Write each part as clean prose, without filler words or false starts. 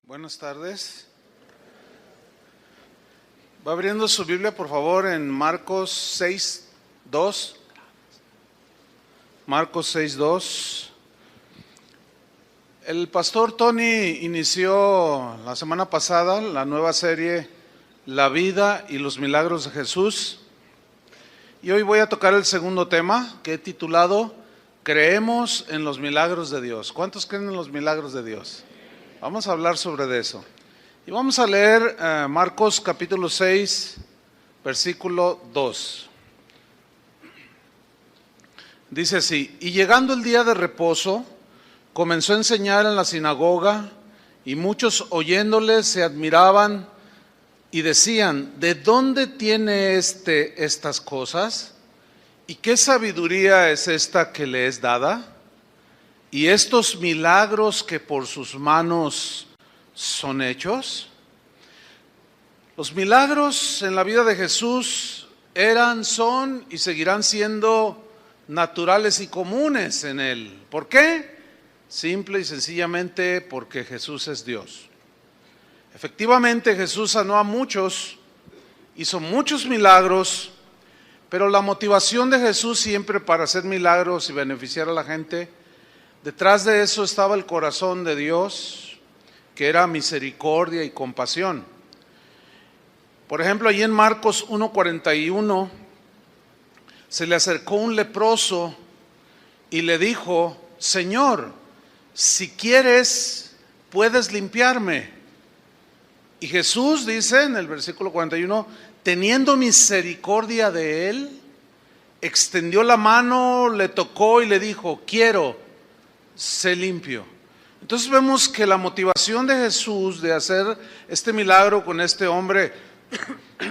Buenas tardes. Va abriendo su Biblia, por favor, en Marcos 6:2. Marcos 6:2. El pastor Tony inició la semana pasada la nueva serie La vida y los milagros de Jesús. Y hoy voy a tocar el segundo tema, que he titulado Creemos en los milagros de Dios. ¿Cuántos creen en los milagros de Dios? Vamos a hablar sobre eso. Y vamos a leer Marcos capítulo 6, versículo 2. Dice así: y llegando el día de reposo, comenzó a enseñar en la sinagoga, y muchos oyéndole se admiraban y decían: ¿de dónde tiene estas cosas? ¿Y qué sabiduría es esta que le es dada? ¿Y estos milagros que por sus manos son hechos? Los milagros en la vida de Jesús eran, son y seguirán siendo naturales y comunes en Él. ¿Por qué? Simple y sencillamente porque Jesús es Dios. Efectivamente, Jesús sanó a muchos, hizo muchos milagros, pero la motivación de Jesús siempre para hacer milagros y beneficiar a la gente, detrás de eso estaba el corazón de Dios, que era misericordia y compasión. Por ejemplo, allí en Marcos 1:41, se le acercó un leproso y le dijo: Señor, si quieres, puedes limpiarme. Y Jesús dice en el versículo 41, teniendo misericordia de él, extendió la mano, le tocó y le dijo: quiero, sé limpio. Entonces vemos que la motivación de Jesús de hacer este milagro con este hombre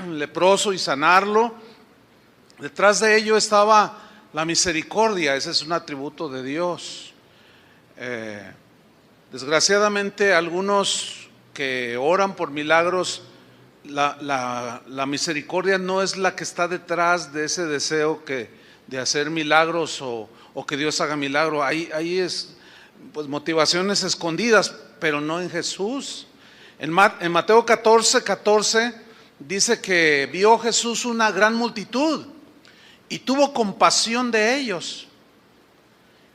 leproso y sanarlo, detrás de ello estaba la misericordia. Ese es un atributo de Dios. Desgraciadamente algunos que oran por milagros, la misericordia no es la que está detrás de ese deseo de hacer milagros o que Dios haga milagro. Ahí es pues motivaciones escondidas, pero no en Jesús. En Mateo 14:14 dice que vio Jesús una gran multitud y tuvo compasión de ellos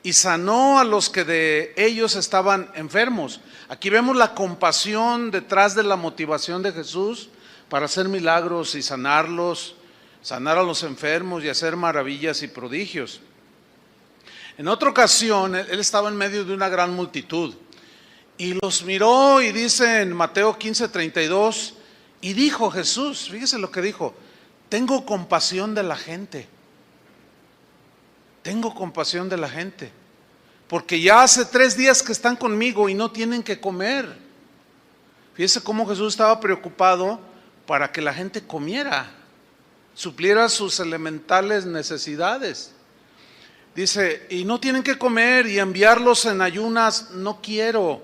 y sanó a los que de ellos estaban enfermos. Aquí vemos la compasión detrás de la motivación de Jesús para hacer milagros y sanarlos, sanar a los enfermos y hacer maravillas y prodigios. En otra ocasión, él estaba en medio de una gran multitud y los miró, y dice en Mateo 15:32, y dijo Jesús, fíjese lo que dijo: tengo compasión de la gente. Tengo compasión de la gente, porque ya hace 3 días que están conmigo y no tienen que comer. Fíjese cómo Jesús estaba preocupado para que la gente comiera, supliera sus elementales necesidades. Dice: y no tienen que comer, y enviarlos en ayunas no quiero,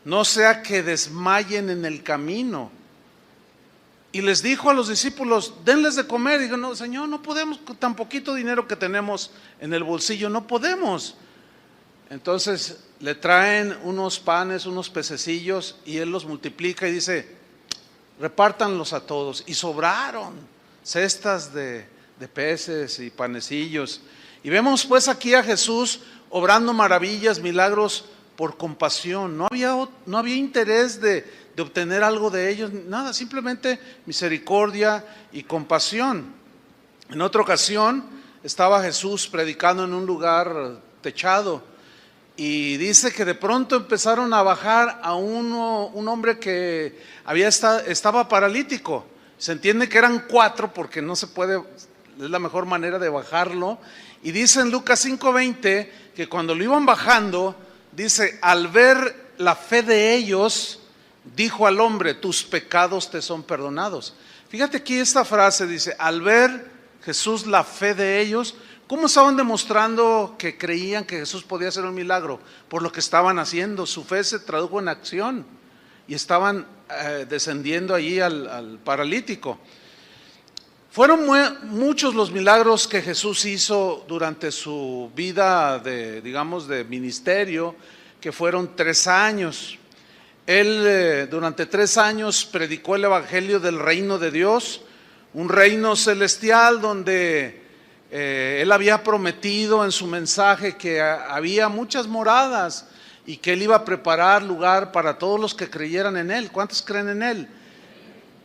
no sea que desmayen en el camino. Y les dijo a los discípulos: denles de comer. Y digo: no, Señor, no podemos, con tan poquito dinero que tenemos en el bolsillo, no podemos. Entonces le traen unos panes, unos pececillos, y Él los multiplica y dice: repártanlos a todos. Y sobraron cestas de peces y panecillos. Y vemos pues aquí a Jesús obrando maravillas, milagros por compasión. No había interés de obtener algo de ellos, nada, simplemente misericordia y compasión. En otra ocasión estaba Jesús predicando en un lugar techado, y dice que de pronto empezaron a bajar a un hombre que estaba paralítico. Se entiende que eran 4 porque no se puede, es la mejor manera de bajarlo. Y dice en Lucas 5:20 que cuando lo iban bajando, dice: al ver la fe de ellos, dijo al hombre: tus pecados te son perdonados. Fíjate aquí esta frase, dice: al ver Jesús la fe de ellos. ¿Cómo estaban demostrando que creían que Jesús podía hacer un milagro? Por lo que estaban haciendo. Su fe se tradujo en acción y estaban descendiendo allí al paralítico. Fueron muchos los milagros que Jesús hizo durante su vida de ministerio, que fueron 3 años. Él durante 3 años predicó el evangelio del reino de Dios, un reino celestial donde él había prometido en su mensaje que había muchas moradas y que él iba a preparar lugar para todos los que creyeran en él. ¿Cuántos creen en él?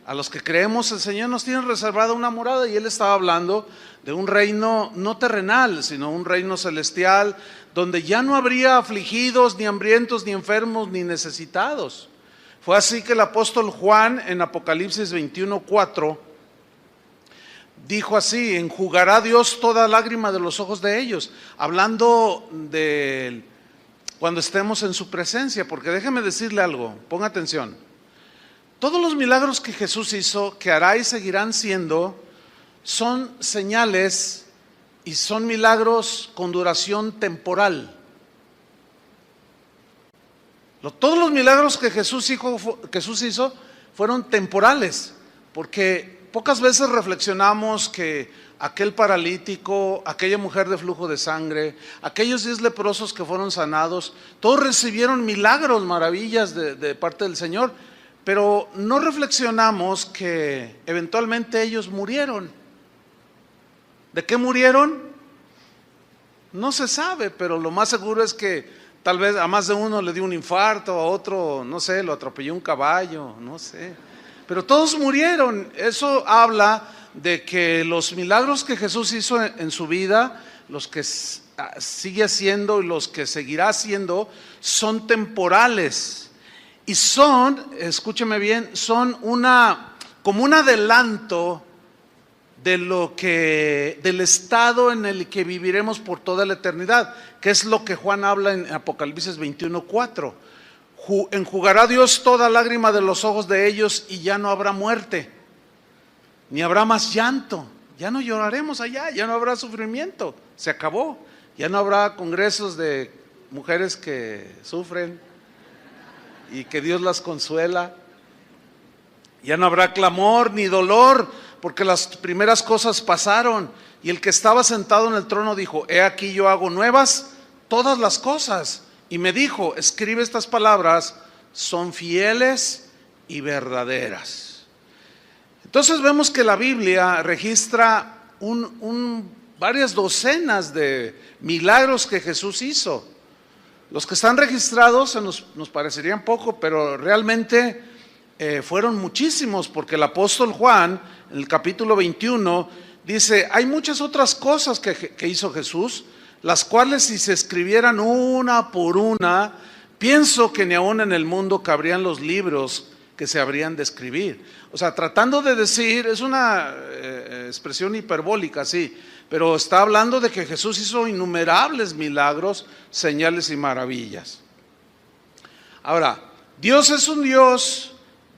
A los que creemos, el Señor nos tiene reservada una morada, y él estaba hablando de un reino no terrenal, sino un reino celestial, donde ya no habría afligidos, ni hambrientos, ni enfermos, ni necesitados. Fue así que el apóstol Juan en Apocalipsis 21:4 dijo así: enjugará Dios toda lágrima de los ojos de ellos, hablando de cuando estemos en su presencia. Porque déjeme decirle algo, ponga atención. Todos los milagros que Jesús hizo, que hará y seguirán siendo, son señales y son milagros con duración temporal. Todos los milagros que Jesús hizo fueron temporales, porque pocas veces reflexionamos que aquel paralítico, aquella mujer de flujo de sangre, aquellos 10 leprosos que fueron sanados, todos recibieron milagros, maravillas de parte del Señor, pero no reflexionamos que eventualmente ellos murieron. ¿De qué murieron? No se sabe, pero lo más seguro es que tal vez a más de uno le dio un infarto, a otro, no sé, lo atropelló un caballo, no sé. Pero todos murieron. Eso habla de que los milagros que Jesús hizo en su vida, los que sigue haciendo y los que seguirá haciendo, son temporales. Y son, escúcheme bien, son como un adelanto del estado en el que viviremos por toda la eternidad, que es lo que Juan habla en Apocalipsis 21:4. Enjugará Dios toda lágrima de los ojos de ellos, y ya no habrá muerte, ni habrá más llanto. Ya no lloraremos allá, ya no habrá sufrimiento, se acabó. Ya no habrá congresos de mujeres que sufren y que Dios las consuela. Ya no habrá clamor ni dolor, porque las primeras cosas pasaron. Y el que estaba sentado en el trono dijo: he aquí yo hago nuevas todas las cosas. Y me dijo: escribe estas palabras, son fieles y verdaderas. Entonces vemos que la Biblia registra varias docenas de milagros que Jesús hizo. Los que están registrados nos parecerían poco, pero realmente fueron muchísimos, porque el apóstol Juan, en el capítulo 21, dice: hay muchas otras cosas que hizo Jesús, las cuales si se escribieran una por una, pienso que ni aún en el mundo cabrían los libros que se habrían de escribir. O sea, tratando de decir, es una expresión hiperbólica, sí, pero está hablando de que Jesús hizo innumerables milagros, señales y maravillas. Ahora, Dios es un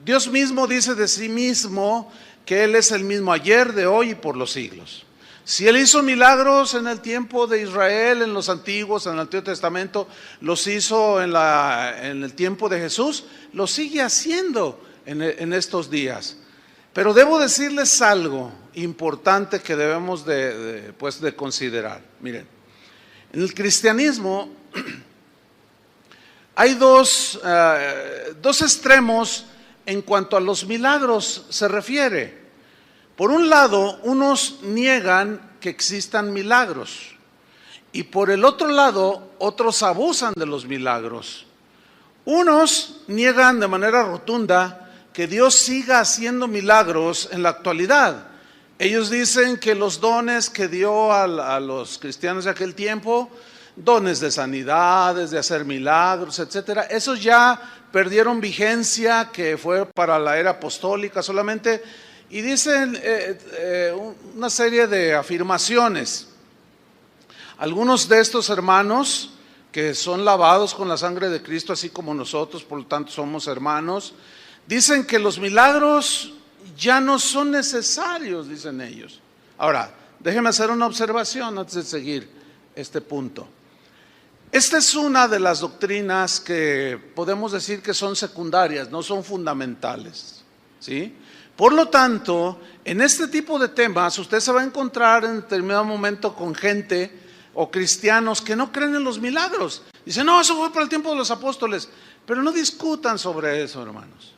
Dios mismo dice de sí mismo que Él es el mismo ayer, de hoy y por los siglos. Si Él hizo milagros en el tiempo de Israel, en los antiguos, en el Antiguo Testamento, los hizo en el tiempo de Jesús, lo sigue haciendo en estos días. Pero debo decirles algo importante que debemos de considerar. Miren, en el cristianismo hay dos extremos en cuanto a los milagros se refiere. Por un lado, unos niegan que existan milagros, y por el otro lado, otros abusan de los milagros. Unos niegan de manera rotunda que Dios siga haciendo milagros en la actualidad. Ellos dicen que los dones que dio a los cristianos de aquel tiempo, dones de sanidades, de hacer milagros, etcétera, esos ya perdieron vigencia, que fue para la era apostólica solamente, y dicen una serie de afirmaciones. Algunos de estos hermanos, que son lavados con la sangre de Cristo, así como nosotros, por lo tanto somos hermanos, dicen que los milagros ya no son necesarios, dicen ellos. Ahora, déjenme hacer una observación antes de seguir este punto. Esta es una de las doctrinas que podemos decir que son secundarias, no son fundamentales, ¿sí? Por lo tanto, en este tipo de temas usted se va a encontrar en determinado momento con gente o cristianos que no creen en los milagros. Dicen: no, eso fue para el tiempo de los apóstoles. Pero no discutan sobre eso, hermanos,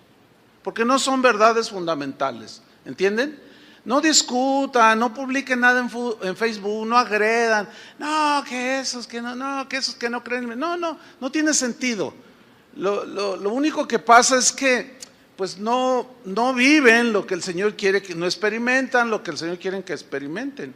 porque no son verdades fundamentales, ¿entienden? No discutan, no publiquen nada en Facebook, no agredan, no, que esos que no, que esos que no creen, no tiene sentido. Lo único que pasa es que pues no viven lo que el Señor quiere, que no experimentan lo que el Señor quiere que experimenten,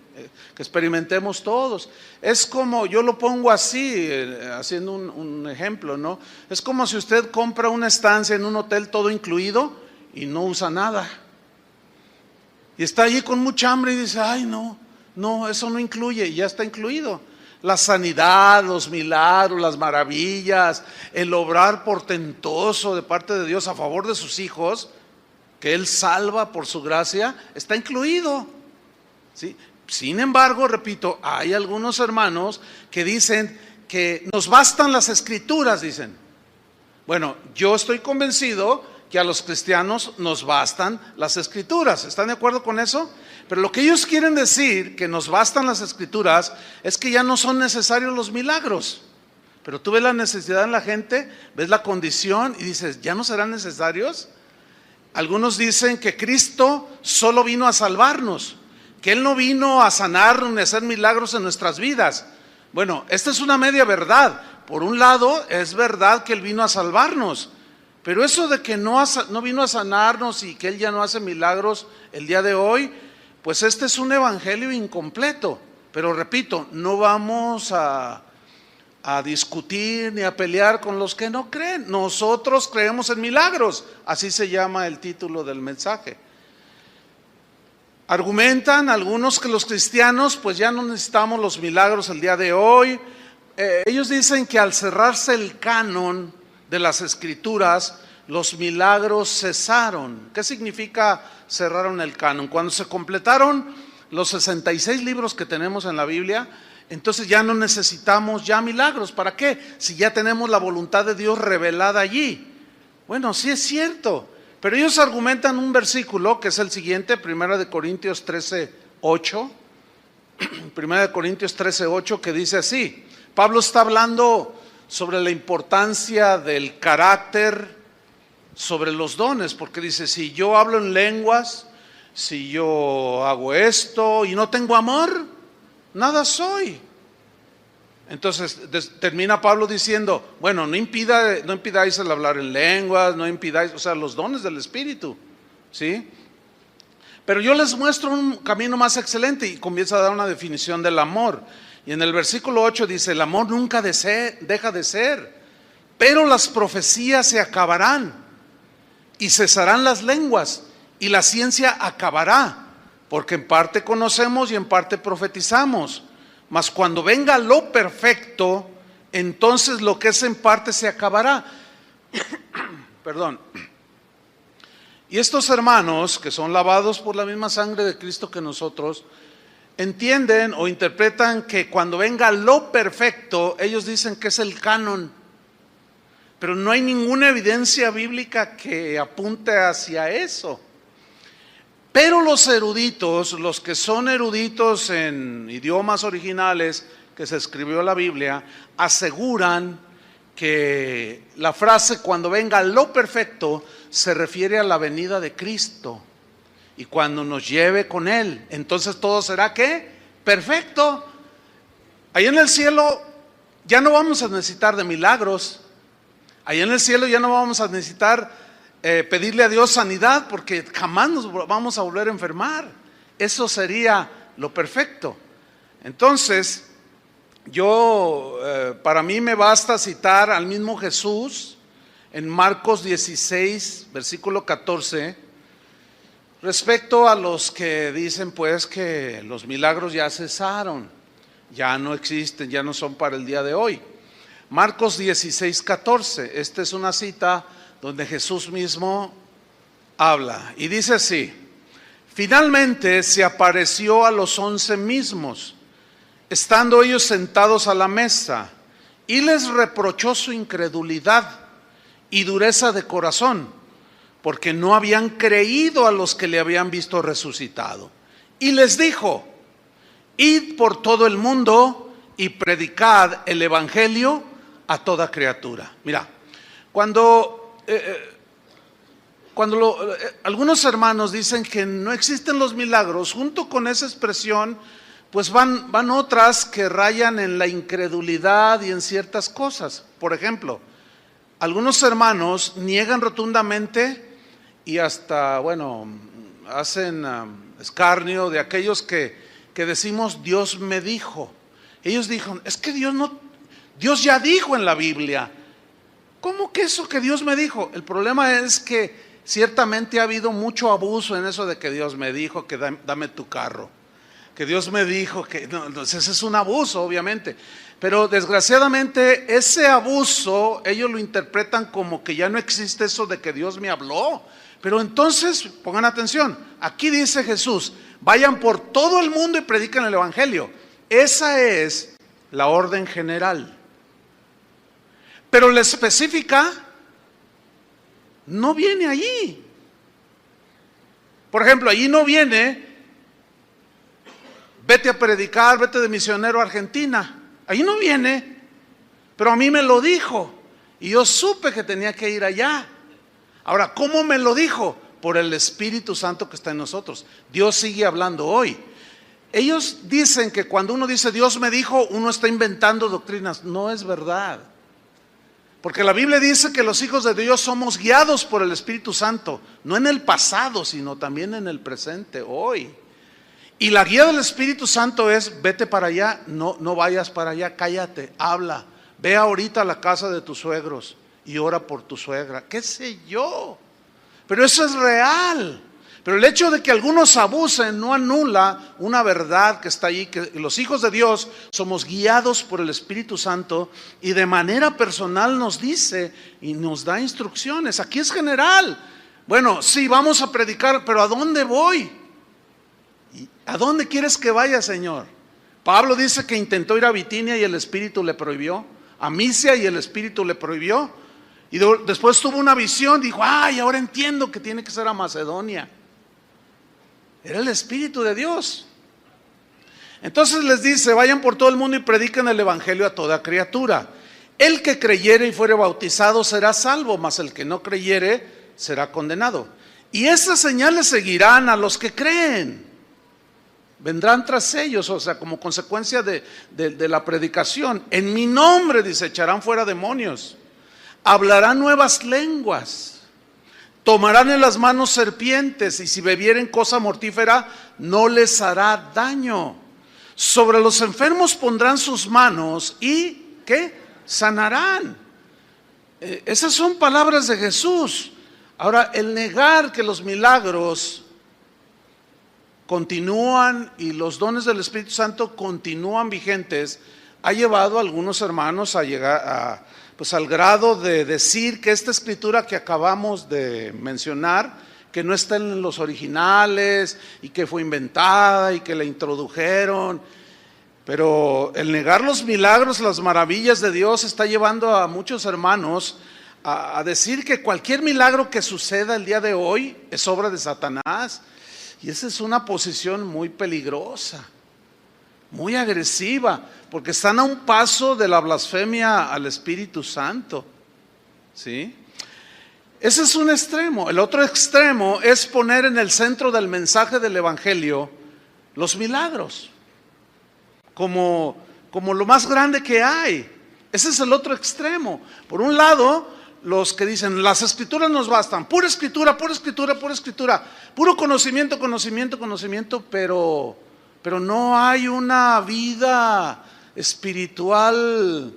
que experimentemos todos. Es como, yo lo pongo así, haciendo un ejemplo, ¿no? Es como si usted compra una estancia en un hotel todo incluido y no usa nada. Y está allí con mucha hambre y dice, ay no, eso no incluye, y ya está incluido. La sanidad, los milagros, las maravillas, el obrar portentoso de parte de Dios a favor de sus hijos, que Él salva por su gracia, está incluido, ¿sí? Sin embargo, repito, hay algunos hermanos que dicen que nos bastan las escrituras, dicen. Bueno, yo estoy convencido que a los cristianos nos bastan las escrituras, ¿están de acuerdo con eso? Pero lo que ellos quieren decir, que nos bastan las escrituras, es que ya no son necesarios los milagros. Pero tú ves la necesidad en la gente, ves la condición y dices, ¿ya no serán necesarios? Algunos dicen que Cristo solo vino a salvarnos, que Él no vino a sanarnos ni a hacer milagros en nuestras vidas. Bueno, esta es una media verdad. Por un lado, es verdad que Él vino a salvarnos, pero eso de que no vino a sanarnos y que Él ya no hace milagros el día de hoy, pues este es un evangelio incompleto. Pero repito, no vamos a discutir ni a pelear con los que no creen. Nosotros creemos en milagros, así se llama el título del mensaje. Argumentan algunos que los cristianos pues ya no necesitamos los milagros el día de hoy. Ellos dicen que al cerrarse el canon de las escrituras, los milagros cesaron. ¿Qué significa cerraron el canon? Cuando se completaron los 66 libros que tenemos en la Biblia, entonces ya no necesitamos ya milagros. ¿Para qué? Si ya tenemos la voluntad de Dios revelada allí. Bueno, sí es cierto, pero ellos argumentan un versículo que es el siguiente, 1 Corintios 13:8. 1 Corintios 13:8, que dice así. Pablo está hablando sobre la importancia del carácter, sobre los dones, porque dice, si yo hablo en lenguas, si yo hago esto y no tengo amor, nada soy. Entonces termina Pablo diciendo, bueno, no impidáis el hablar en lenguas, no impidáis, o sea, los dones del Espíritu, ¿sí? Pero yo les muestro un camino más excelente y comienza a dar una definición del amor. Y en el versículo 8 dice, el amor nunca deja de ser, pero las profecías se acabarán y cesarán las lenguas y la ciencia acabará, porque en parte conocemos y en parte profetizamos. Mas cuando venga lo perfecto, entonces lo que es en parte se acabará. Perdón. Y estos hermanos, que son lavados por la misma sangre de Cristo que nosotros, entienden o interpretan que cuando venga lo perfecto, ellos dicen que es el canon. Pero no hay ninguna evidencia bíblica que apunte hacia eso. Pero los eruditos, los que son eruditos en idiomas originales que se escribió la Biblia, aseguran que la frase cuando venga lo perfecto se refiere a la venida de Cristo y cuando nos lleve con Él, entonces todo será ¿qué? Perfecto. Ahí en el cielo ya no vamos a necesitar de milagros. Ahí en el cielo ya no vamos a necesitar pedirle a Dios sanidad, porque jamás nos vamos a volver a enfermar. Eso sería lo perfecto. Entonces, para mí me basta citar al mismo Jesús en Marcos 16, versículo 14, respecto a los que dicen pues que los milagros ya cesaron, ya no existen, ya no son para el día de hoy. Marcos 16, 14, esta es una cita donde Jesús mismo habla y dice así: finalmente se apareció a los 11 mismos, estando ellos sentados a la mesa, y les reprochó su incredulidad y dureza de corazón, porque no habían creído a los que le habían visto resucitado. Y les dijo: id por todo el mundo y predicad el evangelio a toda criatura. Mira, Cuando algunos hermanos dicen que no existen los milagros, junto con esa expresión, pues van otras que rayan en la incredulidad y en ciertas cosas. Por ejemplo, algunos hermanos niegan rotundamente y hasta, hacen escarnio de aquellos que decimos Dios me dijo. Ellos dijeron, es que Dios ya dijo en la Biblia. ¿Cómo que eso que Dios me dijo? El problema es que ciertamente ha habido mucho abuso en eso de que Dios me dijo que dame tu carro, que Dios me dijo que, no, entonces ese es un abuso obviamente, pero desgraciadamente ese abuso ellos lo interpretan como que ya no existe eso de que Dios me habló. Pero entonces, pongan atención, aquí dice Jesús, vayan por todo el mundo y prediquen el evangelio. Esa es la orden general, pero la específica no viene allí. Por ejemplo, allí no viene, vete a predicar, vete de misionero a Argentina. Allí no viene, pero a mí me lo dijo y yo supe que tenía que ir allá. Ahora, ¿cómo me lo dijo? Por el Espíritu Santo que está en nosotros. Dios sigue hablando hoy. Ellos dicen que cuando uno dice Dios me dijo, uno está inventando doctrinas. No es verdad. Porque la Biblia dice que los hijos de Dios somos guiados por el Espíritu Santo, no en el pasado, sino también en el presente, hoy. Y la guía del Espíritu Santo es, vete para allá, no vayas para allá, cállate, habla. Ve ahorita a la casa de tus suegros y ora por tu suegra, qué sé yo. Pero eso es real. Pero el hecho de que algunos abusen no anula una verdad que está allí, que los hijos de Dios somos guiados por el Espíritu Santo y de manera personal nos dice y nos da instrucciones. Aquí es general. Bueno, sí, vamos a predicar, pero ¿a dónde voy? ¿A dónde quieres que vaya, Señor? Pablo dice que intentó ir a Bitinia y el Espíritu le prohibió. A Misia y el Espíritu le prohibió. Y después tuvo una visión, dijo, ay, ahora entiendo que tiene que ser a Macedonia. Era el Espíritu de Dios. Entonces les dice, vayan por todo el mundo y prediquen el evangelio a toda criatura. El que creyere y fuere bautizado será salvo, mas el que no creyere será condenado. Y esas señales seguirán a los que creen. Vendrán tras ellos, o sea, como consecuencia de la predicación. En mi nombre, dice, echarán fuera demonios. Hablarán nuevas lenguas. Tomarán en las manos serpientes y si bebieren cosa mortífera no les hará daño. Sobre los enfermos pondrán sus manos y ¿qué? Sanarán. Esas son palabras de Jesús. Ahora, el negar que los milagros continúan y los dones del Espíritu Santo continúan vigentes ha llevado a algunos hermanos a llegar al grado de decir que esta escritura que acabamos de mencionar, que no está en los originales y que fue inventada y que la introdujeron. Pero el negar los milagros, las maravillas de Dios está llevando a muchos hermanos a decir que cualquier milagro que suceda el día de hoy es obra de Satanás. Y esa es una posición muy peligrosa, muy agresiva, porque están a un paso de la blasfemia al Espíritu Santo. ¿Sí? Ese es un extremo. El otro extremo es poner en el centro del mensaje del Evangelio los milagros, como lo más grande que hay. Ese es el otro extremo. Por un lado, los que dicen, las escrituras nos bastan, pura escritura, pura escritura, pura escritura, puro conocimiento, conocimiento, conocimiento, pero no hay una vida espiritual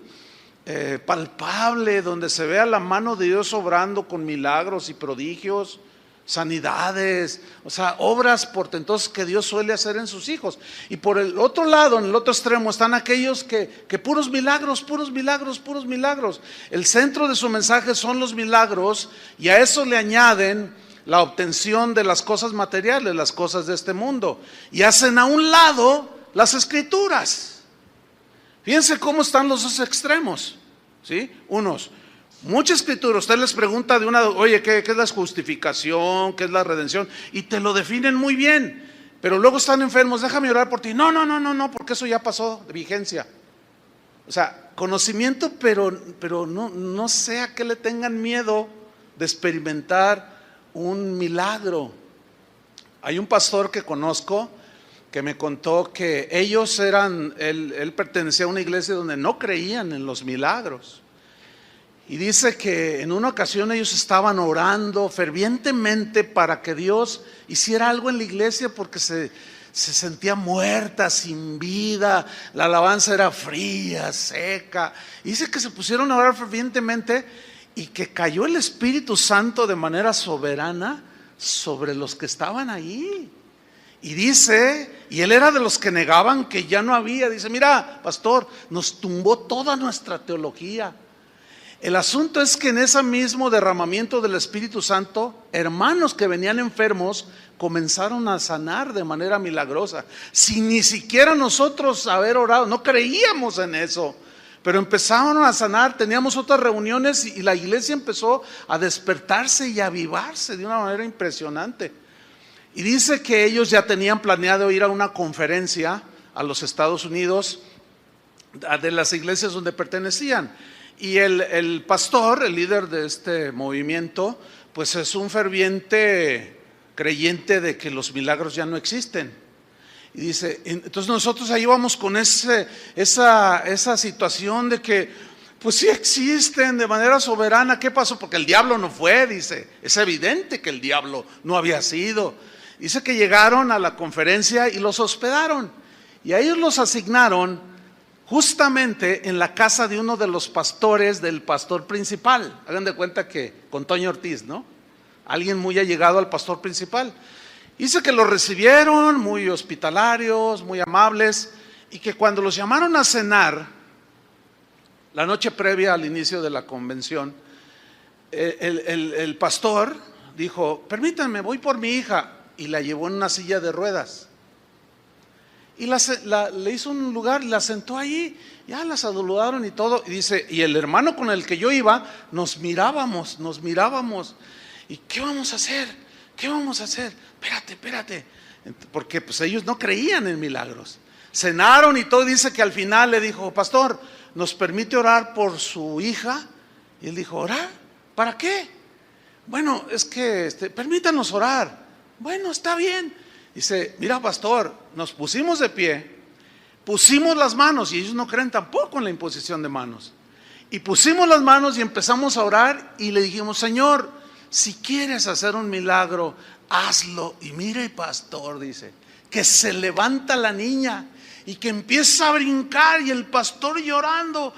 palpable donde se vea la mano de Dios obrando con milagros y prodigios, sanidades, o sea, obras portentosas que Dios suele hacer en sus hijos. Y por el otro lado, en el otro extremo, están aquellos que puros milagros, puros milagros, puros milagros. El centro de su mensaje son los milagros y a eso le añaden la obtención de las cosas materiales, las cosas de este mundo, y hacen a un lado las escrituras. Fíjense cómo están los dos extremos, ¿sí? Unos, mucha escritura, usted les pregunta de oye, ¿qué es la justificación? ¿Qué es la redención? Y te lo definen muy bien, pero luego están enfermos, déjame orar por ti. No, porque eso ya pasó de vigencia. O sea, conocimiento, pero no sé a qué le tengan miedo de experimentar un milagro. Hay un pastor que conozco que me contó que ellos él pertenecía a una iglesia donde no creían en los milagros. Y dice que en una ocasión ellos estaban orando fervientemente para que Dios hiciera algo en la iglesia porque se sentía muerta, sin vida, la alabanza era fría, seca. Y dice que se pusieron a orar fervientemente y que cayó el Espíritu Santo de manera soberana sobre los que estaban ahí. Y dice, y él era de los que negaban que ya no había, dice, mira, pastor, nos tumbó toda nuestra teología. El asunto es que en ese mismo derramamiento del Espíritu Santo, hermanos que venían enfermos comenzaron a sanar de manera milagrosa, sin ni siquiera nosotros haber orado. No creíamos en eso, pero empezaron a sanar. Teníamos otras reuniones y la iglesia empezó a despertarse y a avivarse de una manera impresionante. Y dice que ellos ya tenían planeado ir a una conferencia a los Estados Unidos de las iglesias donde pertenecían. Y el pastor, el líder de este movimiento, pues es un ferviente creyente de que los milagros ya no existen. Y dice, entonces nosotros ahí vamos con esa situación de que pues sí existen de manera soberana. ¿Qué pasó? Porque el diablo no fue, dice. Es evidente que el diablo no había sido. Dice que llegaron a la conferencia y los hospedaron. Y a ellos los asignaron justamente en la casa de uno de los pastores del pastor principal. Hagan de cuenta que con Toño Ortiz, ¿no? Alguien muy allegado al pastor principal. Dice que los recibieron muy hospitalarios, muy amables, y que cuando los llamaron a cenar, la noche previa al inicio de la convención, el pastor dijo, permítanme, voy por mi hija, y la llevó en una silla de ruedas. Y le hizo un lugar, la sentó ahí, ya la saludaron y todo. Y dice, y el hermano con el que yo iba, nos mirábamos. ¿Y qué vamos a hacer? ¿Qué vamos a hacer? Espérate. Porque pues ellos no creían en milagros. Cenaron y todo. Dice que al final le dijo, pastor, ¿nos permite orar por su hija? Y él dijo, ¿orar? ¿Para qué? Bueno, es que permítanos orar. Bueno, está bien. Dice, mira pastor, nos pusimos de pie, pusimos las manos, y ellos no creen tampoco en la imposición de manos, y pusimos las manos y empezamos a orar y le dijimos, Señor, si quieres hacer un milagro, hazlo. Y mire pastor, dice, que se levanta la niña y que empieza a brincar y el pastor llorando,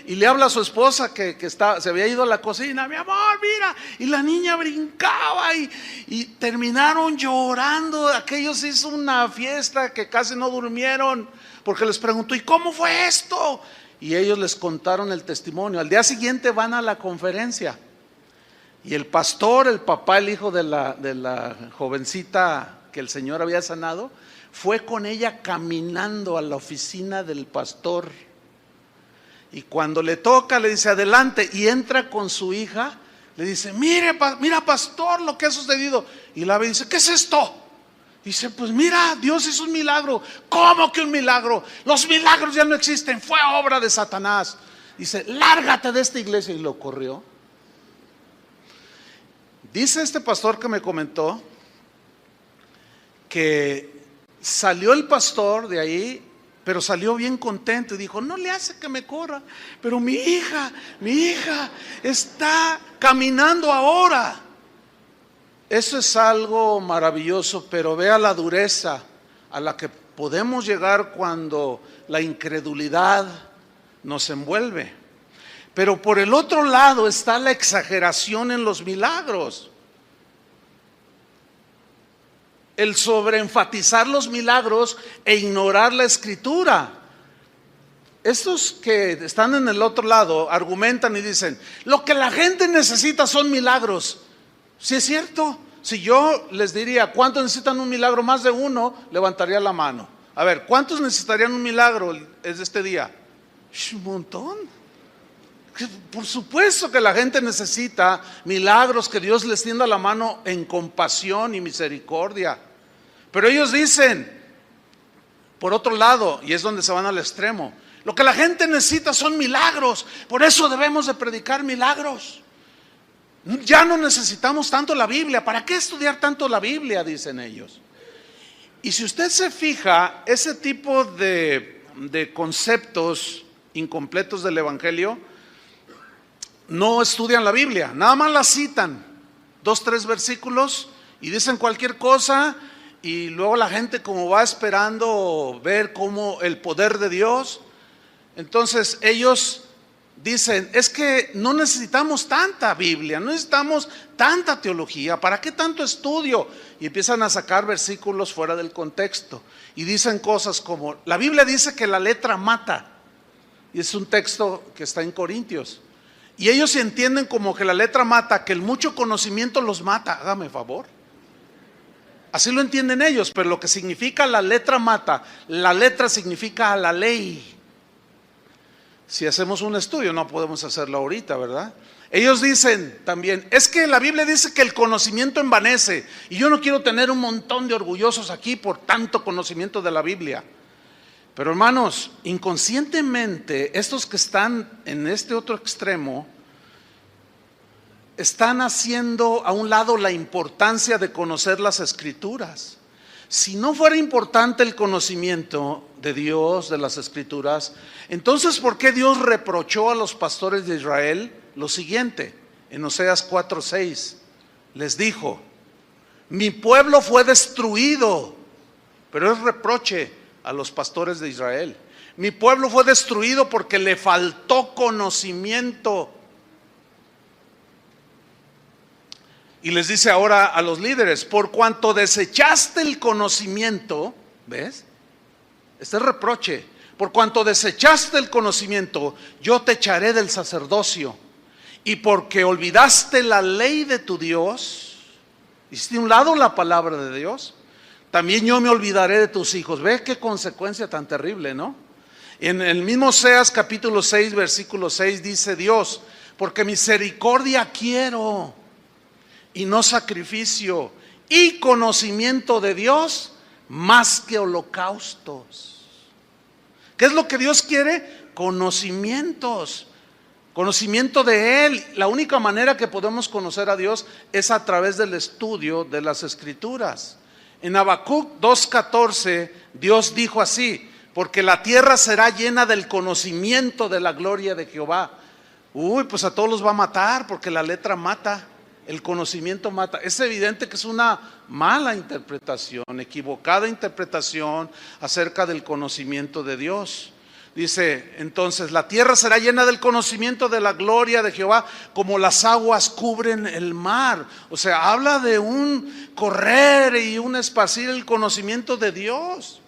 y le habla a su esposa que se había ido a la cocina, mi amor, mira, y la niña brincaba y terminaron llorando. Aquellos hizo una fiesta que casi no durmieron porque les preguntó, ¿y cómo fue esto? Y ellos les contaron el testimonio. Al día siguiente van a la conferencia y el pastor, el papá, el hijo de la jovencita que el Señor había sanado, fue con ella caminando a la oficina del pastor. Y cuando le toca, le dice, adelante, y entra con su hija, le dice, mira pastor, lo que ha sucedido. Y la ve y dice, ¿qué es esto? Dice, pues mira, Dios hizo un milagro. ¿Cómo que un milagro? Los milagros ya no existen, fue obra de Satanás. Dice, lárgate de esta iglesia, y lo corrió. Dice este pastor que me comentó que salió el pastor de ahí, pero salió bien contento y dijo, no le hace que me corra, pero mi hija está caminando ahora. Eso es algo maravilloso, pero vea la dureza a la que podemos llegar cuando la incredulidad nos envuelve. Pero por el otro lado está la exageración en los milagros. El sobreenfatizar los milagros e ignorar la escritura. Estos que están en el otro lado argumentan y dicen, lo que la gente necesita son milagros. Si es cierto, si yo les diría, ¿cuántos necesitan un milagro? Más de uno levantaría la mano. A ver, ¿cuántos necesitarían un milagro este día? Un montón. Por supuesto que la gente necesita milagros, que Dios les tienda la mano en compasión y misericordia. Pero ellos dicen, por otro lado, y es donde se van al extremo, Lo que la gente necesita son milagros. Por eso debemos de predicar milagros. Ya no necesitamos tanto la Biblia. ¿Para qué estudiar tanto la Biblia?, dicen ellos. Y si usted se fija, ese tipo de conceptos incompletos del Evangelio no estudian la Biblia, nada más la citan, 2, 3 versículos y dicen cualquier cosa, y luego la gente como va esperando ver cómo el poder de Dios, entonces ellos dicen, es que no necesitamos tanta Biblia, no necesitamos tanta teología, ¿para qué tanto estudio? Y empiezan a sacar versículos fuera del contexto y dicen cosas como, la Biblia dice que la letra mata, y es un texto que está en Corintios, y ellos entienden como que la letra mata, que el mucho conocimiento los mata. Hágame favor, así lo entienden ellos, pero lo que significa la letra mata, la letra significa a la ley. Si hacemos un estudio, no podemos hacerlo ahorita, ¿verdad? Ellos dicen también, es que la Biblia dice que el conocimiento envanece, y yo no quiero tener un montón de orgullosos aquí por tanto conocimiento de la Biblia. Pero hermanos, inconscientemente, estos que están en este otro extremo, están haciendo a un lado la importancia de conocer las Escrituras. Si no fuera importante el conocimiento de Dios, de las Escrituras, entonces ¿por qué Dios reprochó a los pastores de Israel lo siguiente? En Oseas 4:6 les dijo, mi pueblo fue destruido, pero es reproche a los pastores de Israel. Mi pueblo fue destruido porque le faltó conocimiento. Y les dice ahora a los líderes, por cuanto desechaste el conocimiento, ¿ves? Este es reproche. Por cuanto desechaste el conocimiento, yo te echaré del sacerdocio. Y porque olvidaste la ley de tu Dios, hiciste a un lado la palabra de Dios, también yo me olvidaré de tus hijos. ¿Ves qué consecuencia tan terrible, no? En el mismo Oseas capítulo 6, versículo 6 dice Dios, porque misericordia quiero y no sacrificio, y conocimiento de Dios más que holocaustos. ¿Qué es lo que Dios quiere? Conocimiento de Él. La única manera que podemos conocer a Dios es a través del estudio de las Escrituras. En Habacuc 2:14 Dios dijo así, porque la tierra será llena del conocimiento de la gloria de Jehová. Pues a todos los va a matar, porque la letra mata. El conocimiento mata. Es evidente que es una mala interpretación, equivocada interpretación acerca del conocimiento de Dios. Dice entonces, la tierra será llena del conocimiento de la gloria de Jehová, como las aguas cubren el mar. O sea, habla de un correr y un esparcir el conocimiento de Dios.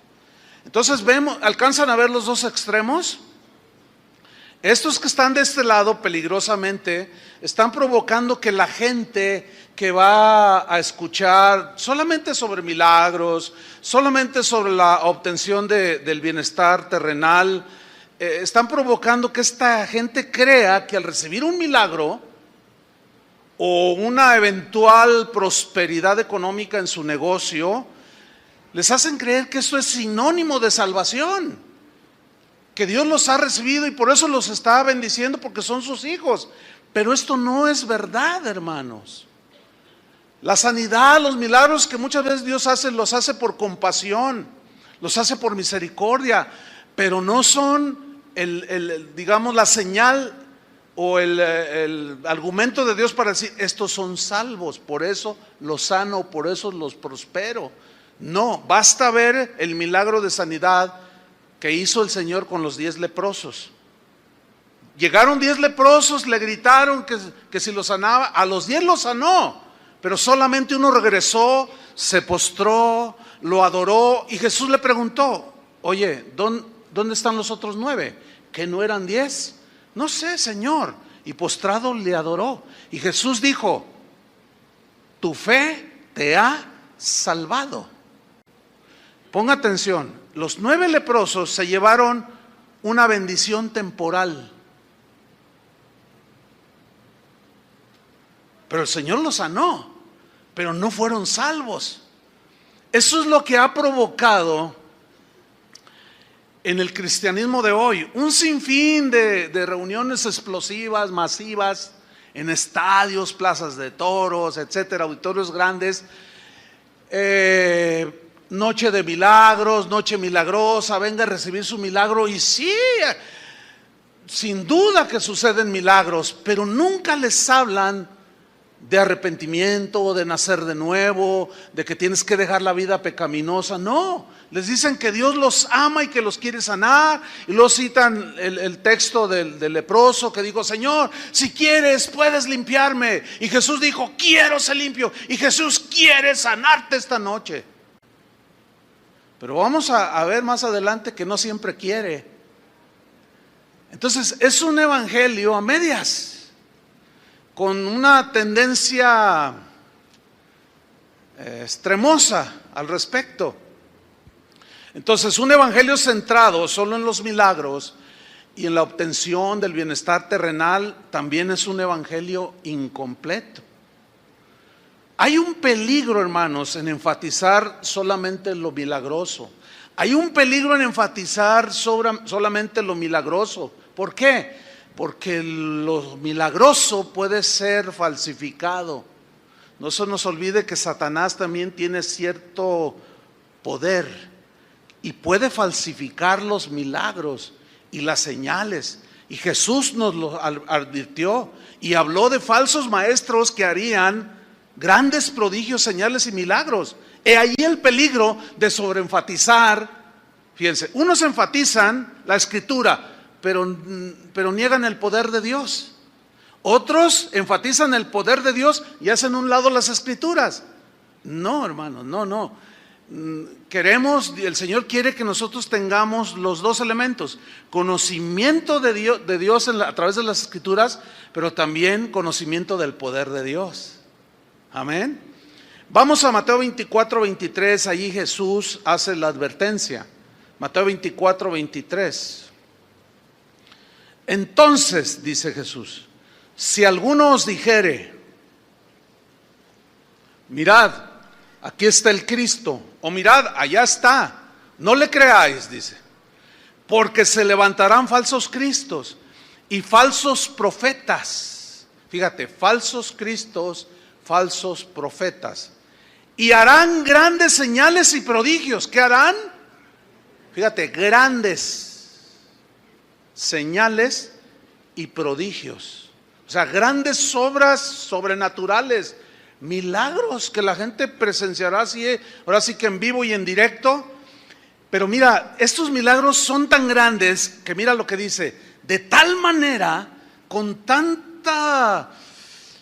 Entonces ¿alcanzan a ver los dos extremos? Estos que están de este lado peligrosamente están provocando que la gente que va a escuchar solamente sobre milagros, solamente sobre la obtención del bienestar terrenal, están provocando que esta gente crea que al recibir un milagro o una eventual prosperidad económica en su negocio, les hacen creer que esto es sinónimo de salvación, que Dios los ha recibido y por eso los está bendiciendo porque son sus hijos. Pero esto no es verdad, hermanos. La sanidad, los milagros que muchas veces Dios hace, los hace por compasión, los hace por misericordia, pero no son digamos, la señal o el argumento de Dios para decir, estos son salvos, por eso los sano, por eso los prospero. No, basta ver el milagro de sanidad que hizo el Señor con los 10 leprosos. Llegaron 10 leprosos, le gritaron que si los sanaba, a los 10 los sanó, pero solamente uno regresó, se postró, lo adoró, y Jesús le preguntó, oye, ¿dónde están los otros 9? ¿Que no eran 10? No sé, Señor. Y postrado le adoró. Y Jesús dijo, tu fe te ha salvado. Ponga atención, los 9 leprosos se llevaron una bendición temporal, pero el Señor los sanó, pero no fueron salvos. Eso es lo que ha provocado en el cristianismo de hoy, un sinfín de reuniones explosivas, masivas, en estadios, plazas de toros, etcétera, auditorios grandes, noche de milagros, noche milagrosa, venga a recibir su milagro. Y sí, sin duda que suceden milagros, pero nunca les hablan de arrepentimiento, de nacer de nuevo, de que tienes que dejar la vida pecaminosa. No, les dicen que Dios los ama y que los quiere sanar. Y luego citan el texto del leproso que dijo: Señor, si quieres puedes limpiarme. Y Jesús dijo: quiero ser limpio. Y Jesús quiere sanarte esta noche. Pero vamos a ver más adelante que no siempre quiere. Entonces es un evangelio a medias, con una tendencia extremosa al respecto. Entonces, un evangelio centrado solo en los milagros y en la obtención del bienestar terrenal también es un evangelio incompleto. Hay un peligro, hermanos, en enfatizar solamente lo milagroso. Hay un peligro en enfatizar solamente lo milagroso. ¿Por qué? Porque lo milagroso puede ser falsificado. No se nos olvide que Satanás también tiene cierto poder y puede falsificar los milagros y las señales. Y Jesús nos lo advirtió y habló de falsos maestros que harían grandes prodigios, señales y milagros. He ahí el peligro de sobreenfatizar. Fíjense, unos enfatizan la escritura, pero niegan el poder de Dios. Otros enfatizan el poder de Dios y hacen a un lado las escrituras. No, hermanos, no. El Señor quiere que nosotros tengamos los dos elementos: conocimiento de Dios a través de las escrituras, pero también conocimiento del poder de Dios. Amén. Vamos a Mateo 24, 23. Allí Jesús hace la advertencia. Mateo 24, 23. Entonces, dice Jesús, si alguno os dijere: mirad, aquí está el Cristo, o mirad, allá está, no le creáis, dice, porque se levantarán falsos cristos y falsos profetas. Fíjate, falsos cristos, falsos profetas, y harán grandes señales y prodigios. ¿Qué harán? Fíjate, grandes señales y prodigios. O sea, grandes obras sobrenaturales, milagros que la gente presenciará así, ahora sí que en vivo y en directo. Pero mira, estos milagros son tan grandes que mira lo que dice: de tal manera, con tanta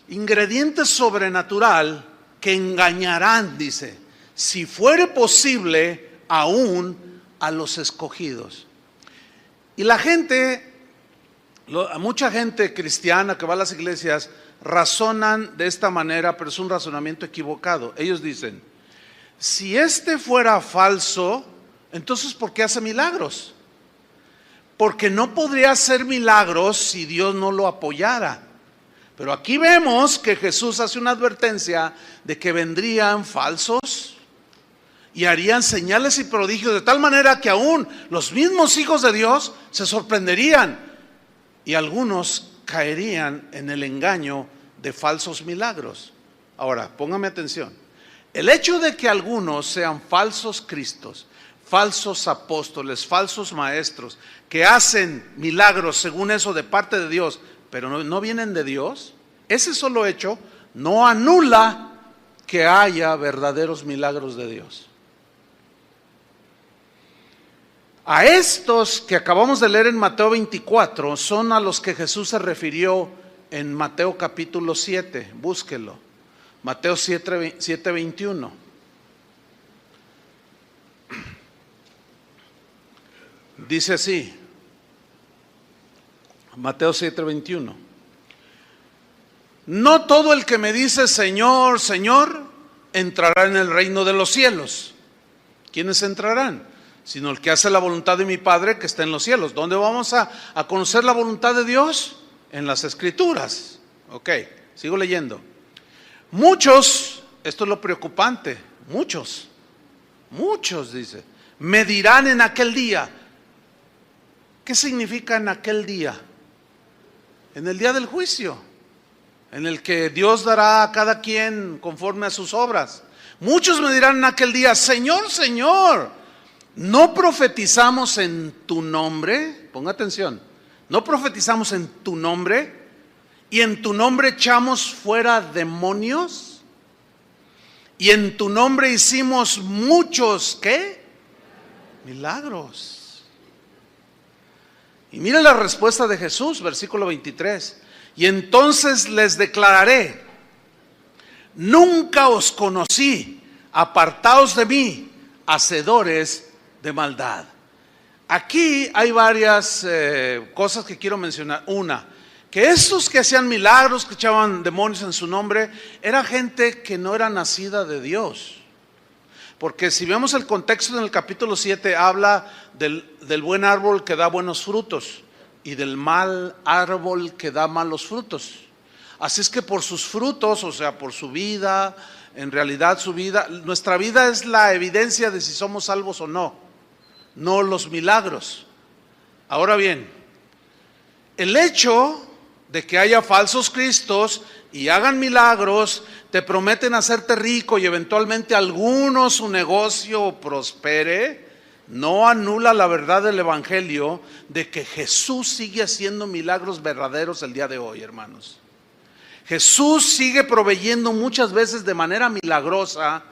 ingrediente sobrenatural, que engañarán, dice, si fuere posible, aún a los escogidos. Y la gente, mucha gente cristiana que va a las iglesias, razonan de esta manera, pero es un razonamiento equivocado. Ellos dicen: si este fuera falso, entonces ¿por qué hace milagros? Porque no podría hacer milagros si Dios no lo apoyara. Pero aquí vemos que Jesús hace una advertencia de que vendrían falsos y harían señales y prodigios, de tal manera que aún los mismos hijos de Dios se sorprenderían y algunos caerían en el engaño de falsos milagros. Ahora, póngame atención. El hecho de que algunos sean falsos cristos, falsos apóstoles, falsos maestros, que hacen milagros según eso de parte de Dios, pero no vienen de Dios, ese solo hecho no anula que haya verdaderos milagros de Dios. A estos que acabamos de leer en Mateo 24 son a los que Jesús se refirió en Mateo capítulo 7, búsquelo, Mateo 7, 21. Dice así, Mateo 7, 21. No todo el que me dice Señor, Señor, entrará en el reino de los cielos. ¿Quiénes entrarán? Sino el que hace la voluntad de mi Padre que está en los cielos. ¿Dónde vamos a conocer la voluntad de Dios? En las Escrituras. Ok, sigo leyendo. Muchos, esto es lo preocupante, muchos dice, me dirán en aquel día, ¿Qué significa en aquel día? En el día del juicio, en el que Dios dará a cada quien conforme a sus obras. Muchos me dirán en aquel día: Señor, Señor, ¿no profetizamos en tu nombre? Ponga atención. ¿No profetizamos en tu nombre? ¿Y en tu nombre echamos fuera demonios? ¿Y en tu nombre hicimos muchos, qué? Milagros. Y mire la respuesta de Jesús, versículo 23. Y entonces les declararé: nunca os conocí, apartaos de mí, hacedores de maldad. Aquí hay varias cosas que quiero mencionar. Una, que estos que hacían milagros, que echaban demonios en su nombre, era gente que no era nacida de Dios. Porque si vemos el contexto en el capítulo 7, habla del buen árbol que da buenos frutos y del mal árbol que da malos frutos. Así es que por sus frutos, o sea, por su vida, en realidad su vida, nuestra vida es la evidencia de si somos salvos o no, no los milagros. Ahora bien, el hecho de que haya falsos cristos y hagan milagros, te prometen hacerte rico y eventualmente alguno su negocio prospere, no anula la verdad del evangelio de que Jesús sigue haciendo milagros verdaderos el día de hoy, hermanos. Jesús sigue proveyendo muchas veces de manera milagrosa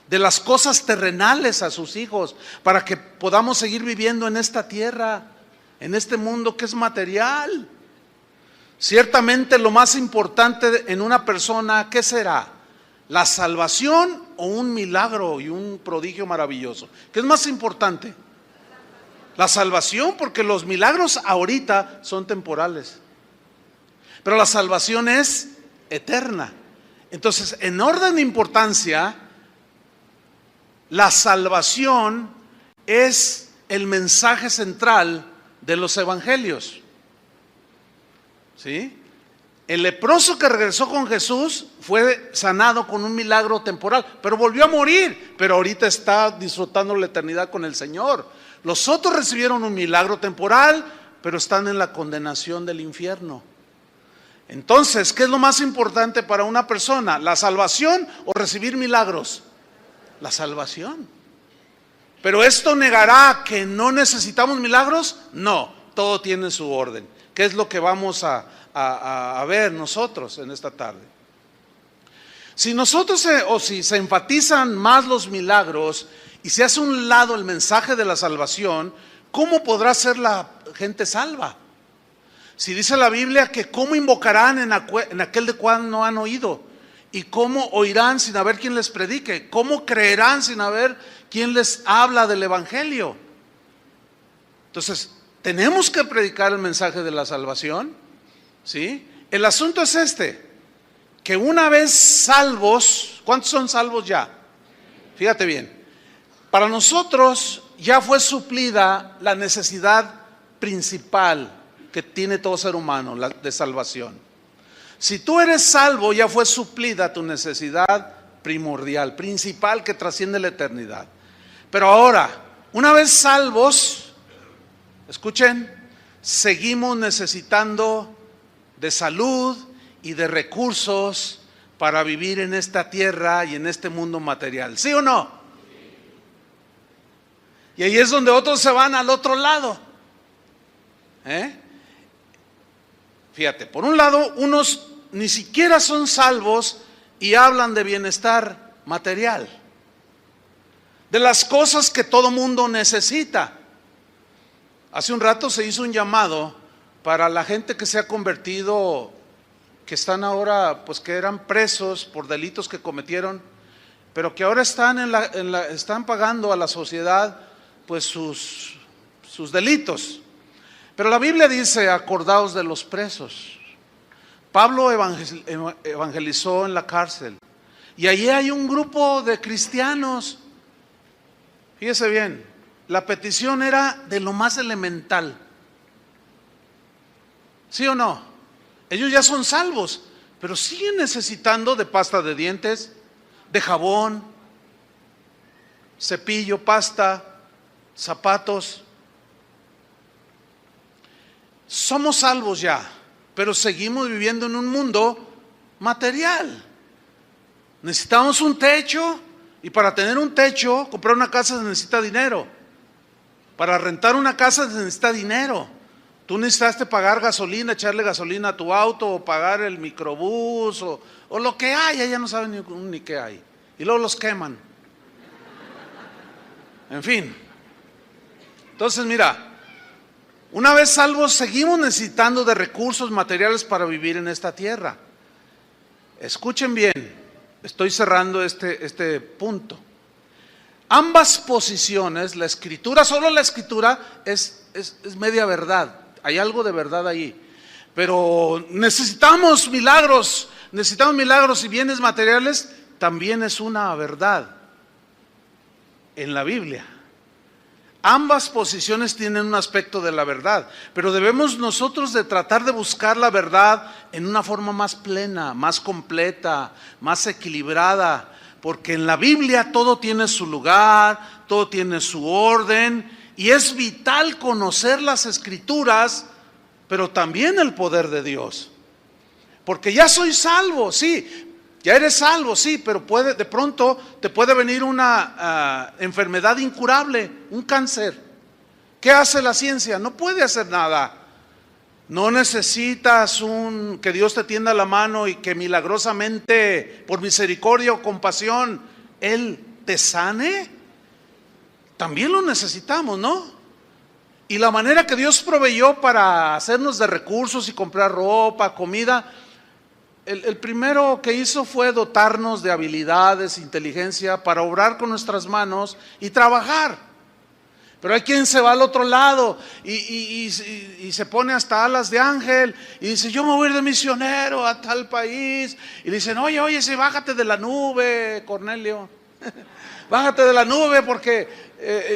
de las cosas terrenales a sus hijos, para que podamos seguir viviendo en esta tierra, en este mundo que es material. Ciertamente lo más importante en una persona, ¿qué será? ¿La salvación o un milagro y un prodigio maravilloso? ¿Qué es más importante? La salvación, porque los milagros ahorita son temporales, pero la salvación es eterna. Entonces, en orden de importancia, la salvación es el mensaje central de los evangelios. ¿Sí? El leproso que regresó con Jesús fue sanado con un milagro temporal, pero volvió a morir, pero ahorita está disfrutando la eternidad con el Señor. Los otros recibieron un milagro temporal, pero están en la condenación del infierno. Entonces, ¿qué es lo más importante para una persona? ¿La salvación o recibir milagros? La salvación. ¿Pero esto negará que no necesitamos milagros? No, todo tiene su orden. ¿Qué es lo que vamos a ver nosotros en esta tarde? Si nosotros si se enfatizan más los milagros y se hace a un lado el mensaje de la salvación, ¿cómo podrá ser la gente salva? Si dice la Biblia que cómo invocarán en aquel de cual no han oído, y cómo oirán sin haber quien les predique, cómo creerán sin haber quien les habla del evangelio. Entonces, tenemos que predicar el mensaje de la salvación, ¿sí? El asunto es que una vez salvos, ¿cuántos son salvos ya? Fíjate bien, para nosotros ya fue suplida la necesidad principal que tiene todo ser humano, la de salvación. Si tú eres salvo, ya fue suplida tu necesidad primordial, principal, que trasciende la eternidad. Pero ahora, una vez salvos, escuchen, seguimos necesitando de salud y de recursos para vivir en esta tierra y en este mundo material. ¿Sí o no? Y ahí es donde otros se van al otro lado. Fíjate, por un lado, unos ni siquiera son salvos y hablan de bienestar material, de las cosas que todo mundo necesita. Hace un rato se hizo un llamado para la gente que se ha convertido, que están ahora, pues que eran presos por delitos que cometieron, pero que ahora están están pagando a la sociedad pues sus delitos. Pero la Biblia dice: acordaos de los presos. Pablo evangelizó en la cárcel, y allí hay un grupo de cristianos. Fíjese bien, la petición era de lo más elemental. ¿Sí o no? Ellos ya son salvos, pero siguen necesitando de pasta de dientes, de jabón, cepillo, pasta, zapatos. somos salvos ya, pero seguimos viviendo en un mundo material. Necesitamos un techo, y para tener un techo, comprar una casa se necesita dinero. Para rentar una casa se necesita dinero. Tú necesitaste pagar gasolina, echarle gasolina a tu auto, o pagar el microbús, o lo que haya, ya no saben ni qué hay. Y luego los queman. En fin. Entonces mira, una vez salvos, seguimos necesitando de recursos materiales para vivir en esta tierra. Escuchen bien, estoy cerrando este punto. Ambas posiciones, la escritura, solo la escritura es media verdad. Hay algo de verdad ahí. Pero necesitamos milagros y bienes materiales, también es una verdad en la Biblia. Ambas posiciones tienen un aspecto de la verdad, pero debemos nosotros de tratar de buscar la verdad en una forma más plena, más completa, más equilibrada, porque en la Biblia todo tiene su lugar, todo tiene su orden, y es vital conocer las Escrituras, pero también el poder de Dios. Porque ya soy salvo, sí. Ya eres salvo, sí, pero de pronto te puede venir una enfermedad incurable, un cáncer. ¿Qué hace la ciencia? No puede hacer nada. No necesitas que Dios te tienda la mano y que milagrosamente, por misericordia o compasión, Él te sane. También lo necesitamos, ¿no? Y la manera que Dios proveyó para hacernos de recursos y comprar ropa, comida, el primero que hizo fue dotarnos de habilidades, inteligencia para obrar con nuestras manos y trabajar. Pero hay quien se va al otro lado y se pone hasta alas de ángel y dice: yo me voy a ir de misionero a tal país. Y dicen: oye, sí, bájate de la nube, Cornelio. Bájate de la nube porque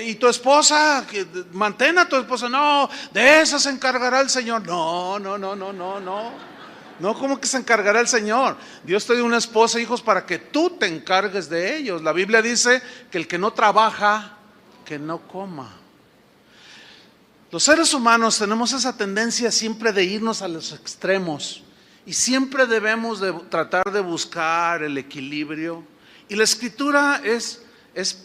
y tu esposa, mantén a tu esposa. No, de eso se encargará el Señor. No, ¿cómo que se encargará el Señor? Dios te dio una esposa, hijos, para que tú te encargues de ellos. La Biblia dice que el que no trabaja, que no coma. Los seres humanos tenemos esa tendencia siempre de irnos a los extremos, y siempre debemos de tratar de buscar el equilibrio. Y la Escritura es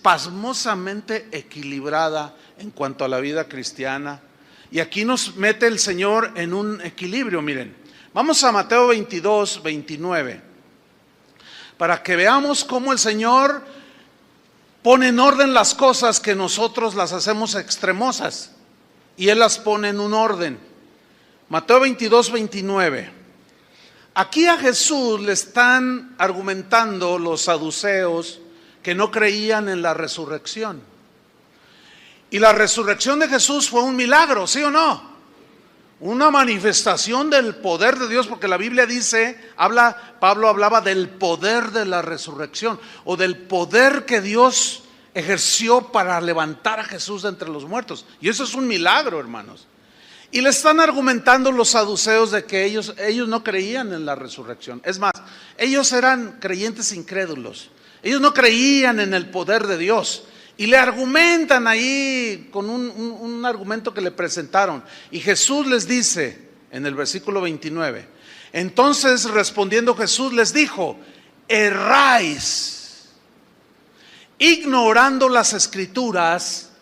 pasmosamente equilibrada en cuanto a la vida cristiana. Y aquí nos mete el Señor en un equilibrio, miren. Vamos a Mateo 22, 29, para que veamos cómo el Señor pone en orden las cosas que nosotros las hacemos extremosas, y Él las pone en un orden. Mateo 22, 29. Aquí a Jesús le están argumentando los saduceos que no creían en la resurrección. Y la resurrección de Jesús fue un milagro, ¿sí o no? Una manifestación del poder de Dios, porque la Biblia dice, Pablo hablaba del poder de la resurrección, o del poder que Dios ejerció para levantar a Jesús de entre los muertos. Y eso es un milagro, hermanos. Y le están argumentando los saduceos de que ellos no creían en la resurrección. Es más, ellos eran creyentes incrédulos. Ellos no creían en el poder de Dios. Y le argumentan ahí con un argumento que le presentaron. Y Jesús les dice en el versículo 29. Entonces respondiendo Jesús les dijo: erráis, ignorando las Escrituras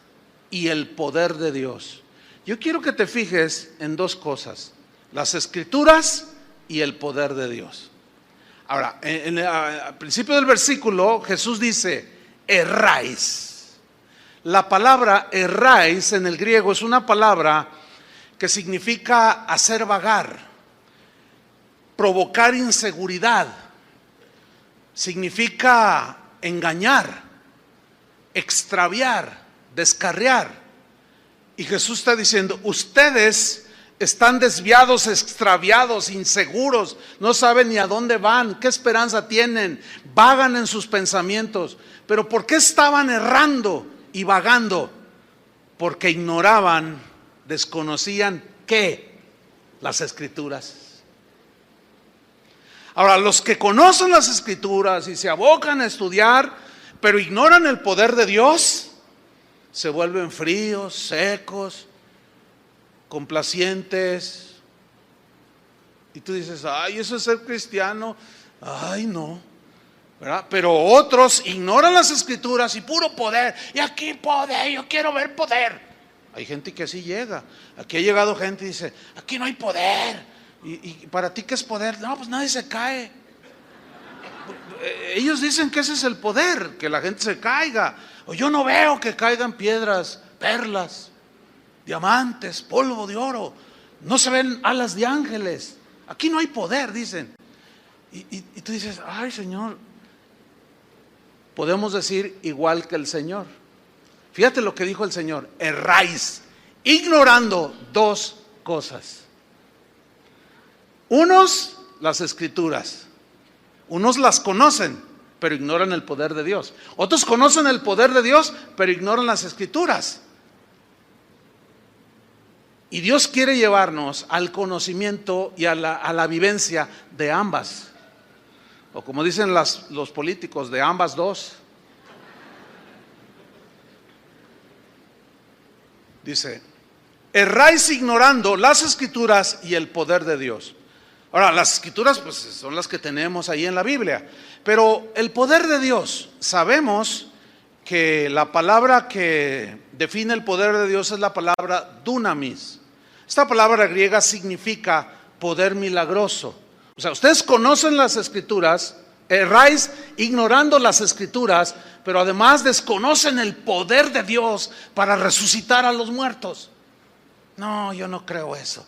y el poder de Dios. Yo quiero que te fijes en dos cosas: las Escrituras y el poder de Dios. Ahora, al principio del versículo Jesús dice: erráis. La palabra erráis en el griego es una palabra que significa hacer vagar, provocar inseguridad, significa engañar, extraviar, descarriar. Y Jesús está diciendo: ustedes están desviados, extraviados, inseguros, no saben ni a dónde van, qué esperanza tienen, vagan en sus pensamientos. Pero ¿por qué estaban errando y vagando? Porque ignoraban, desconocían ¿qué? Las Escrituras. Ahora, los que conocen las Escrituras y se abocan a estudiar, pero ignoran el poder de Dios, se vuelven fríos, secos, complacientes. Y tú dices, ay, eso es ser cristiano. Ay, no, ¿verdad? Pero otros ignoran las escrituras y puro poder. Y aquí poder, yo quiero ver poder. Hay gente que así llega. Aquí ha llegado gente y dice, aquí no hay poder. ¿Y para ti qué es poder? No, pues nadie se cae. Ellos dicen que ese es el poder, que la gente se caiga. O yo no veo que caigan piedras, perlas, diamantes, polvo de oro. No se ven alas de ángeles. Aquí no hay poder, dicen. Y tú dices, ay, Señor, podemos decir igual que el Señor. Fíjate lo que dijo el Señor: erráis, ignorando dos cosas. Unos, las escrituras. Unos las conocen, pero ignoran el poder de Dios. Otros conocen el poder de Dios, pero ignoran las escrituras. Y Dios quiere llevarnos al conocimiento y a la vivencia de ambas. O como dicen los políticos, de ambas dos. Dice, erráis ignorando las escrituras y el poder de Dios. Ahora, las escrituras pues son las que tenemos ahí en la Biblia. Pero el poder de Dios, sabemos que la palabra que define el poder de Dios es la palabra dunamis. Esta palabra griega significa poder milagroso. O sea, ustedes conocen las escrituras, erráis ignorando las escrituras, pero además desconocen el poder de Dios para resucitar a los muertos. No, yo no creo eso,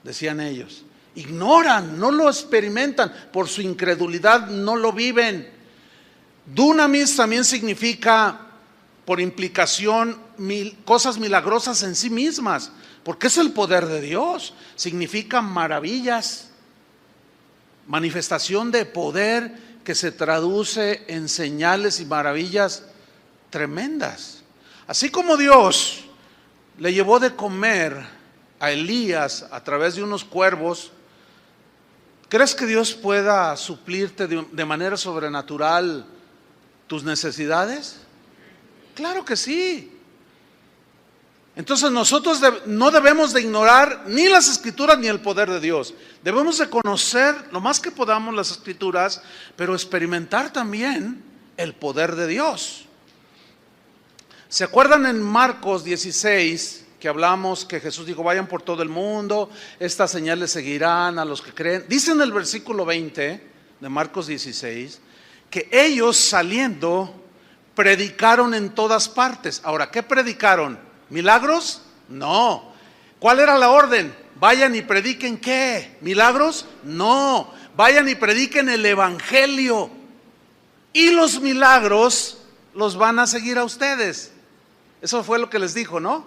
decían ellos. Ignoran, no lo experimentan, por su incredulidad no lo viven. Dunamis también significa, por implicación, cosas milagrosas en sí mismas, porque es el poder de Dios. Significa maravillas, manifestación de poder que se traduce en señales y maravillas tremendas. Así como Dios le llevó de comer a Elías a través de unos cuervos, ¿crees que Dios pueda suplirte de manera sobrenatural tus necesidades? Claro que sí. Entonces nosotros no debemos de ignorar ni las escrituras ni el poder de Dios. Debemos de conocer lo más que podamos las escrituras, pero experimentar también el poder de Dios. ¿Se acuerdan en Marcos 16 que hablamos que Jesús dijo, vayan por todo el mundo, estas señales seguirán a los que creen? Dice en el versículo 20 de Marcos 16 que ellos saliendo predicaron en todas partes. Ahora, ¿qué predicaron? ¿Milagros? No. ¿Cuál era la orden? Vayan y prediquen ¿qué? ¿Milagros? No. Vayan y prediquen el evangelio. Y los milagros los van a seguir a ustedes. Eso fue lo que les dijo, ¿no?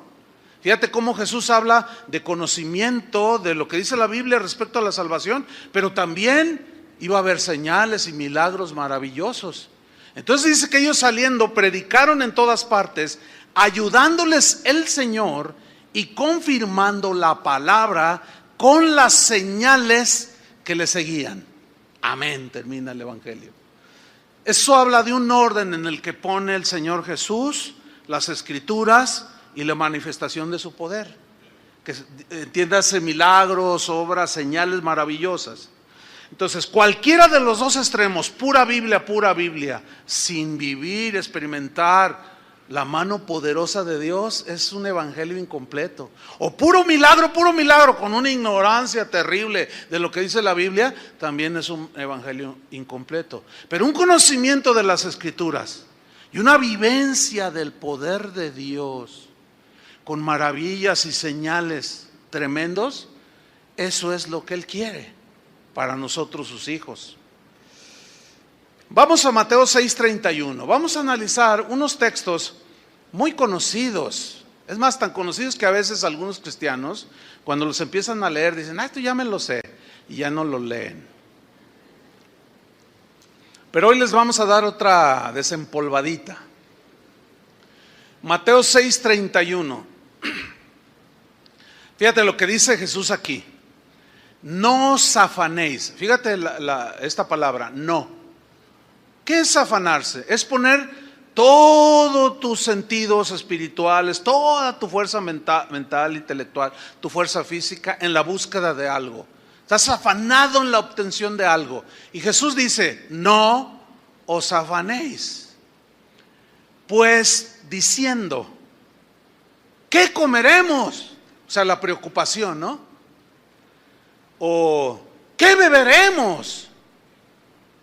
Fíjate cómo Jesús habla de conocimiento de lo que dice la Biblia respecto a la salvación, pero también iba a haber señales y milagros maravillosos. Entonces dice que ellos saliendo predicaron en todas partes, ayudándoles el Señor y confirmando la palabra con las señales que le seguían. Amén, termina el evangelio. Eso habla de un orden en el que pone el Señor Jesús las escrituras y la manifestación de su poder. Que entiéndase, milagros, obras, señales maravillosas. Entonces, cualquiera de los dos extremos, pura Biblia, sin vivir, experimentar la mano poderosa de Dios, es un evangelio incompleto. O puro milagro, con una ignorancia terrible de lo que dice la Biblia, también es un evangelio incompleto. Pero un conocimiento de las escrituras y una vivencia del poder de Dios, con maravillas y señales tremendos, eso es lo que Él quiere para nosotros sus hijos. Vamos a Mateo 6:31. Vamos a analizar unos textos muy conocidos. Es más, tan conocidos que a veces algunos cristianos, cuando los empiezan a leer, dicen, esto ya me lo sé, y ya no lo leen. Pero hoy les vamos a dar otra desempolvadita. Mateo 6:31. Fíjate lo que dice Jesús aquí. No os afanéis. Fíjate esta palabra, no. ¿Qué es afanarse? Es poner todos tus sentidos espirituales, toda tu fuerza mental, intelectual, tu fuerza física en la búsqueda de algo. Estás afanado en la obtención de algo. Y Jesús dice, no os afanéis, pues diciendo, ¿qué comeremos? O sea, la preocupación, ¿no? O ¿qué beberemos?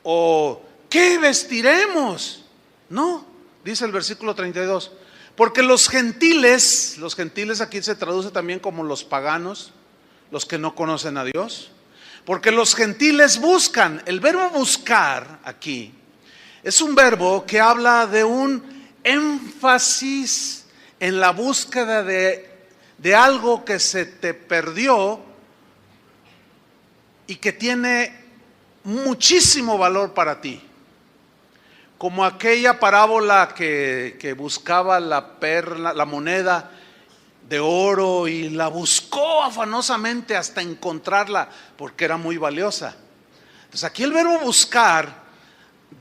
O ¿qué vestiremos? No, dice el versículo 32. Porque los gentiles aquí se traduce también como los paganos, los que no conocen a Dios. Porque los gentiles buscan. El verbo buscar aquí es un verbo que habla de un énfasis en la búsqueda de algo que se te perdió y que tiene muchísimo valor para ti. Como aquella parábola que buscaba la perla, la moneda de oro, y la buscó afanosamente hasta encontrarla porque era muy valiosa. Entonces aquí el verbo buscar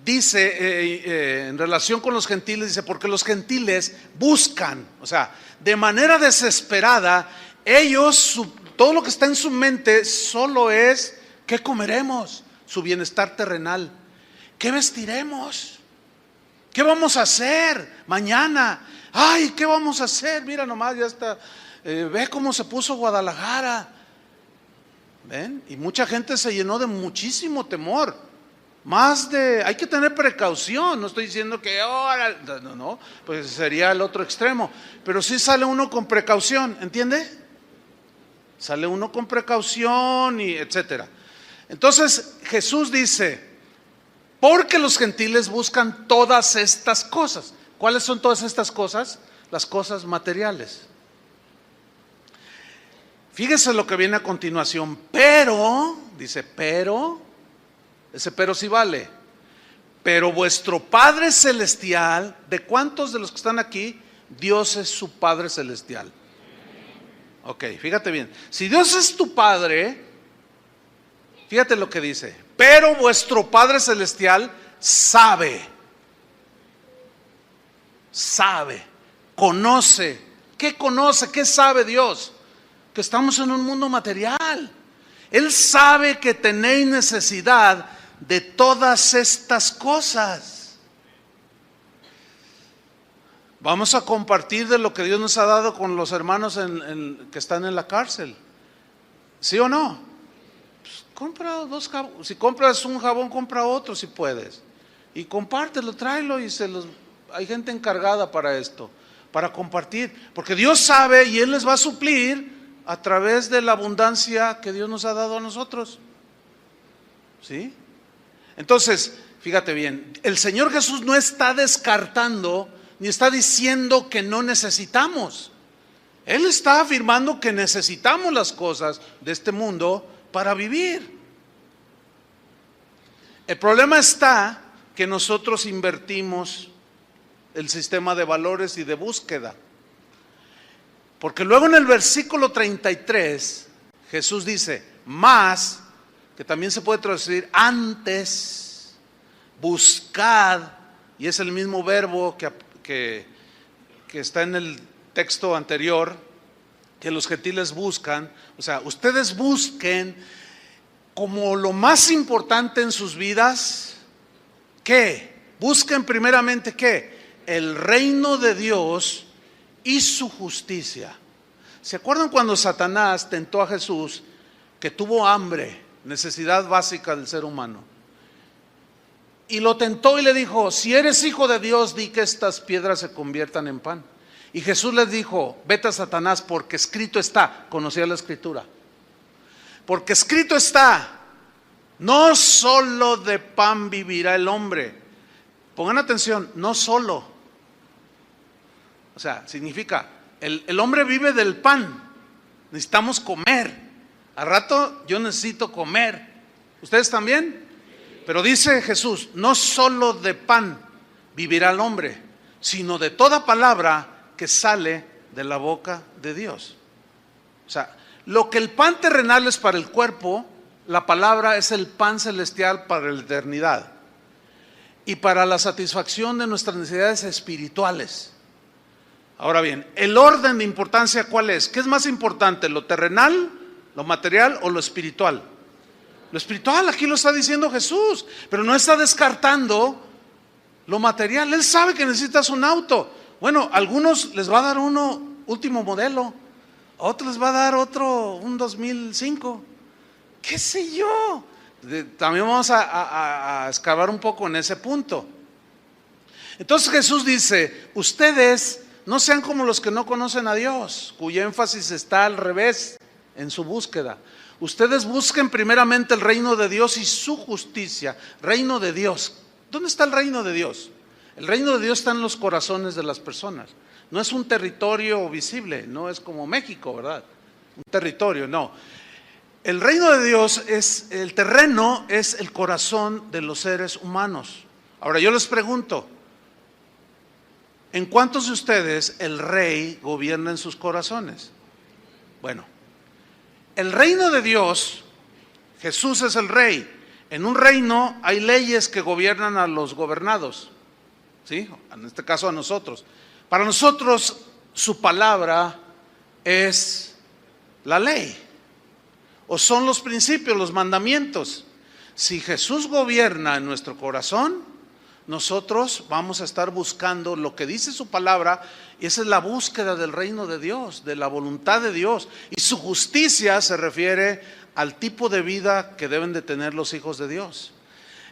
dice, en relación con los gentiles, dice, porque los gentiles buscan, o sea, de manera desesperada, ellos, todo lo que está en su mente solo es, ¿qué comeremos? Su bienestar terrenal. ¿Qué vestiremos? ¿Qué vamos a hacer mañana? Ay, ¿qué vamos a hacer? Mira nomás, ya está, ve cómo se puso Guadalajara. ¿Ven? Y mucha gente se llenó de muchísimo temor. Hay que tener precaución. No estoy diciendo que ahora, no, pues sería el otro extremo. Pero sí sale uno con precaución, ¿entiende? Sale uno con precaución y etcétera. Entonces Jesús dice, porque los gentiles buscan todas estas cosas. ¿Cuáles son todas estas cosas? Las cosas materiales. Fíjese lo que viene a continuación. Pero, dice, ese pero sí vale. Pero vuestro Padre Celestial, ¿de cuántos de los que están aquí, Dios es su Padre Celestial? Ok, fíjate bien. Si Dios es tu Padre, fíjate lo que dice. Pero vuestro Padre Celestial sabe, conoce. ¿Qué conoce? ¿Qué sabe Dios? Que estamos en un mundo material. Él sabe que tenéis necesidad de todas estas cosas. Vamos a compartir de lo que Dios nos ha dado con los hermanos que están en la cárcel. ¿Sí o no? Pues compra 2 jabones. Si compras un jabón, compra otro si puedes. Y compártelo, tráelo y hay gente encargada para esto, para compartir. Porque Dios sabe y Él les va a suplir a través de la abundancia que Dios nos ha dado a nosotros. ¿Sí? Entonces, fíjate bien, el Señor Jesús no está descartando ni está diciendo que no necesitamos. Él está afirmando que necesitamos las cosas de este mundo para vivir. El problema está que nosotros invertimos el sistema de valores y de búsqueda. Porque luego en el versículo 33 Jesús dice, más, que también se puede traducir antes, buscad, y es el mismo verbo que está en el texto anterior, que los gentiles buscan. O sea, ustedes busquen como lo más importante en sus vidas, ¿qué? Busquen primeramente, ¿qué? El reino de Dios y su justicia. ¿Se acuerdan cuando Satanás tentó a Jesús, que tuvo hambre, necesidad básica del ser humano? Y lo tentó y le dijo, si eres hijo de Dios, di que estas piedras se conviertan en pan. Y Jesús les dijo, vete a Satanás, porque escrito está. Conocía la escritura. Porque escrito está, no solo de pan vivirá el hombre. Pongan atención, no solo. O sea, significa, el hombre vive del pan. Necesitamos comer. Al rato yo necesito comer. ¿Ustedes también? Pero dice Jesús, no solo de pan vivirá el hombre, sino de toda palabra que sale de la boca de Dios. O sea, lo que el pan terrenal es para el cuerpo, la palabra es el pan celestial para la eternidad. y para la satisfacción de nuestras necesidades espirituales. Ahora bien, el orden de importancia, ¿cuál es? ¿Qué es más importante, lo terrenal, lo material o lo espiritual? Lo espiritual, aquí lo está diciendo Jesús, pero no está descartando lo material. Él sabe que necesitas un auto. Bueno, a algunos les va a dar uno último modelo, a otros les va a dar otro, un 2005, qué sé yo. También vamos a excavar un poco en ese punto. Entonces Jesús dice, ustedes no sean como los que no conocen a Dios, cuyo énfasis está al revés en su búsqueda. Ustedes busquen primeramente el reino de Dios y su justicia. Reino de Dios. ¿Dónde está el reino de Dios? El reino de Dios está en los corazones de las personas. No es un territorio visible, no es como México, ¿verdad? Un territorio, no. El reino de Dios es, el terreno es el corazón de los seres humanos. Ahora yo les pregunto, ¿en cuántos de ustedes el rey gobierna en sus corazones? Bueno, el reino de Dios, Jesús es el rey. En un reino hay leyes que gobiernan a los gobernados, ¿sí? En este caso a nosotros. Para nosotros su palabra es la ley, o son los principios, los mandamientos. Si Jesús gobierna en nuestro corazón, nosotros vamos a estar buscando lo que dice su palabra, y esa es la búsqueda del reino de Dios, de la voluntad de Dios. Y su justicia se refiere al tipo de vida que deben de tener los hijos de Dios.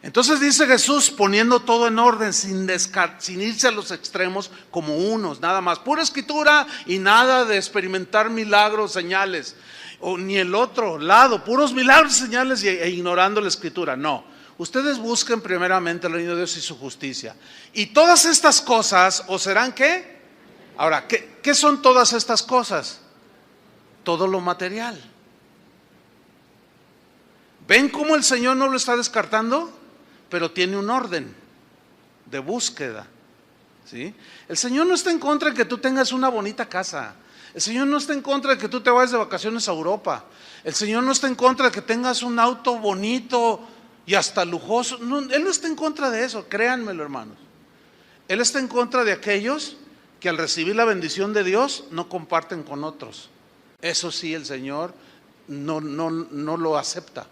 Entonces dice Jesús, poniendo todo en orden, sin irse a los extremos como unos, nada más. Pura escritura y nada de experimentar milagros, señales. O ni el otro lado, puros milagros, señales e ignorando la escritura. No, ustedes busquen primeramente el reino de Dios y su justicia. Y todas estas cosas, ¿o serán qué? Ahora, ¿qué son todas estas cosas? Todo lo material. ¿Ven cómo el Señor no lo está descartando? Pero tiene un orden de búsqueda, ¿sí? El Señor no está en contra de que tú tengas una bonita casa. El Señor no está en contra de que tú te vayas de vacaciones a Europa. El Señor no está en contra de que tengas un auto bonito y hasta lujoso. No, Él no está en contra de eso, créanmelo, hermanos. Él está en contra de aquellos que al recibir la bendición de Dios no comparten con otros. Eso sí, el Señor no lo acepta.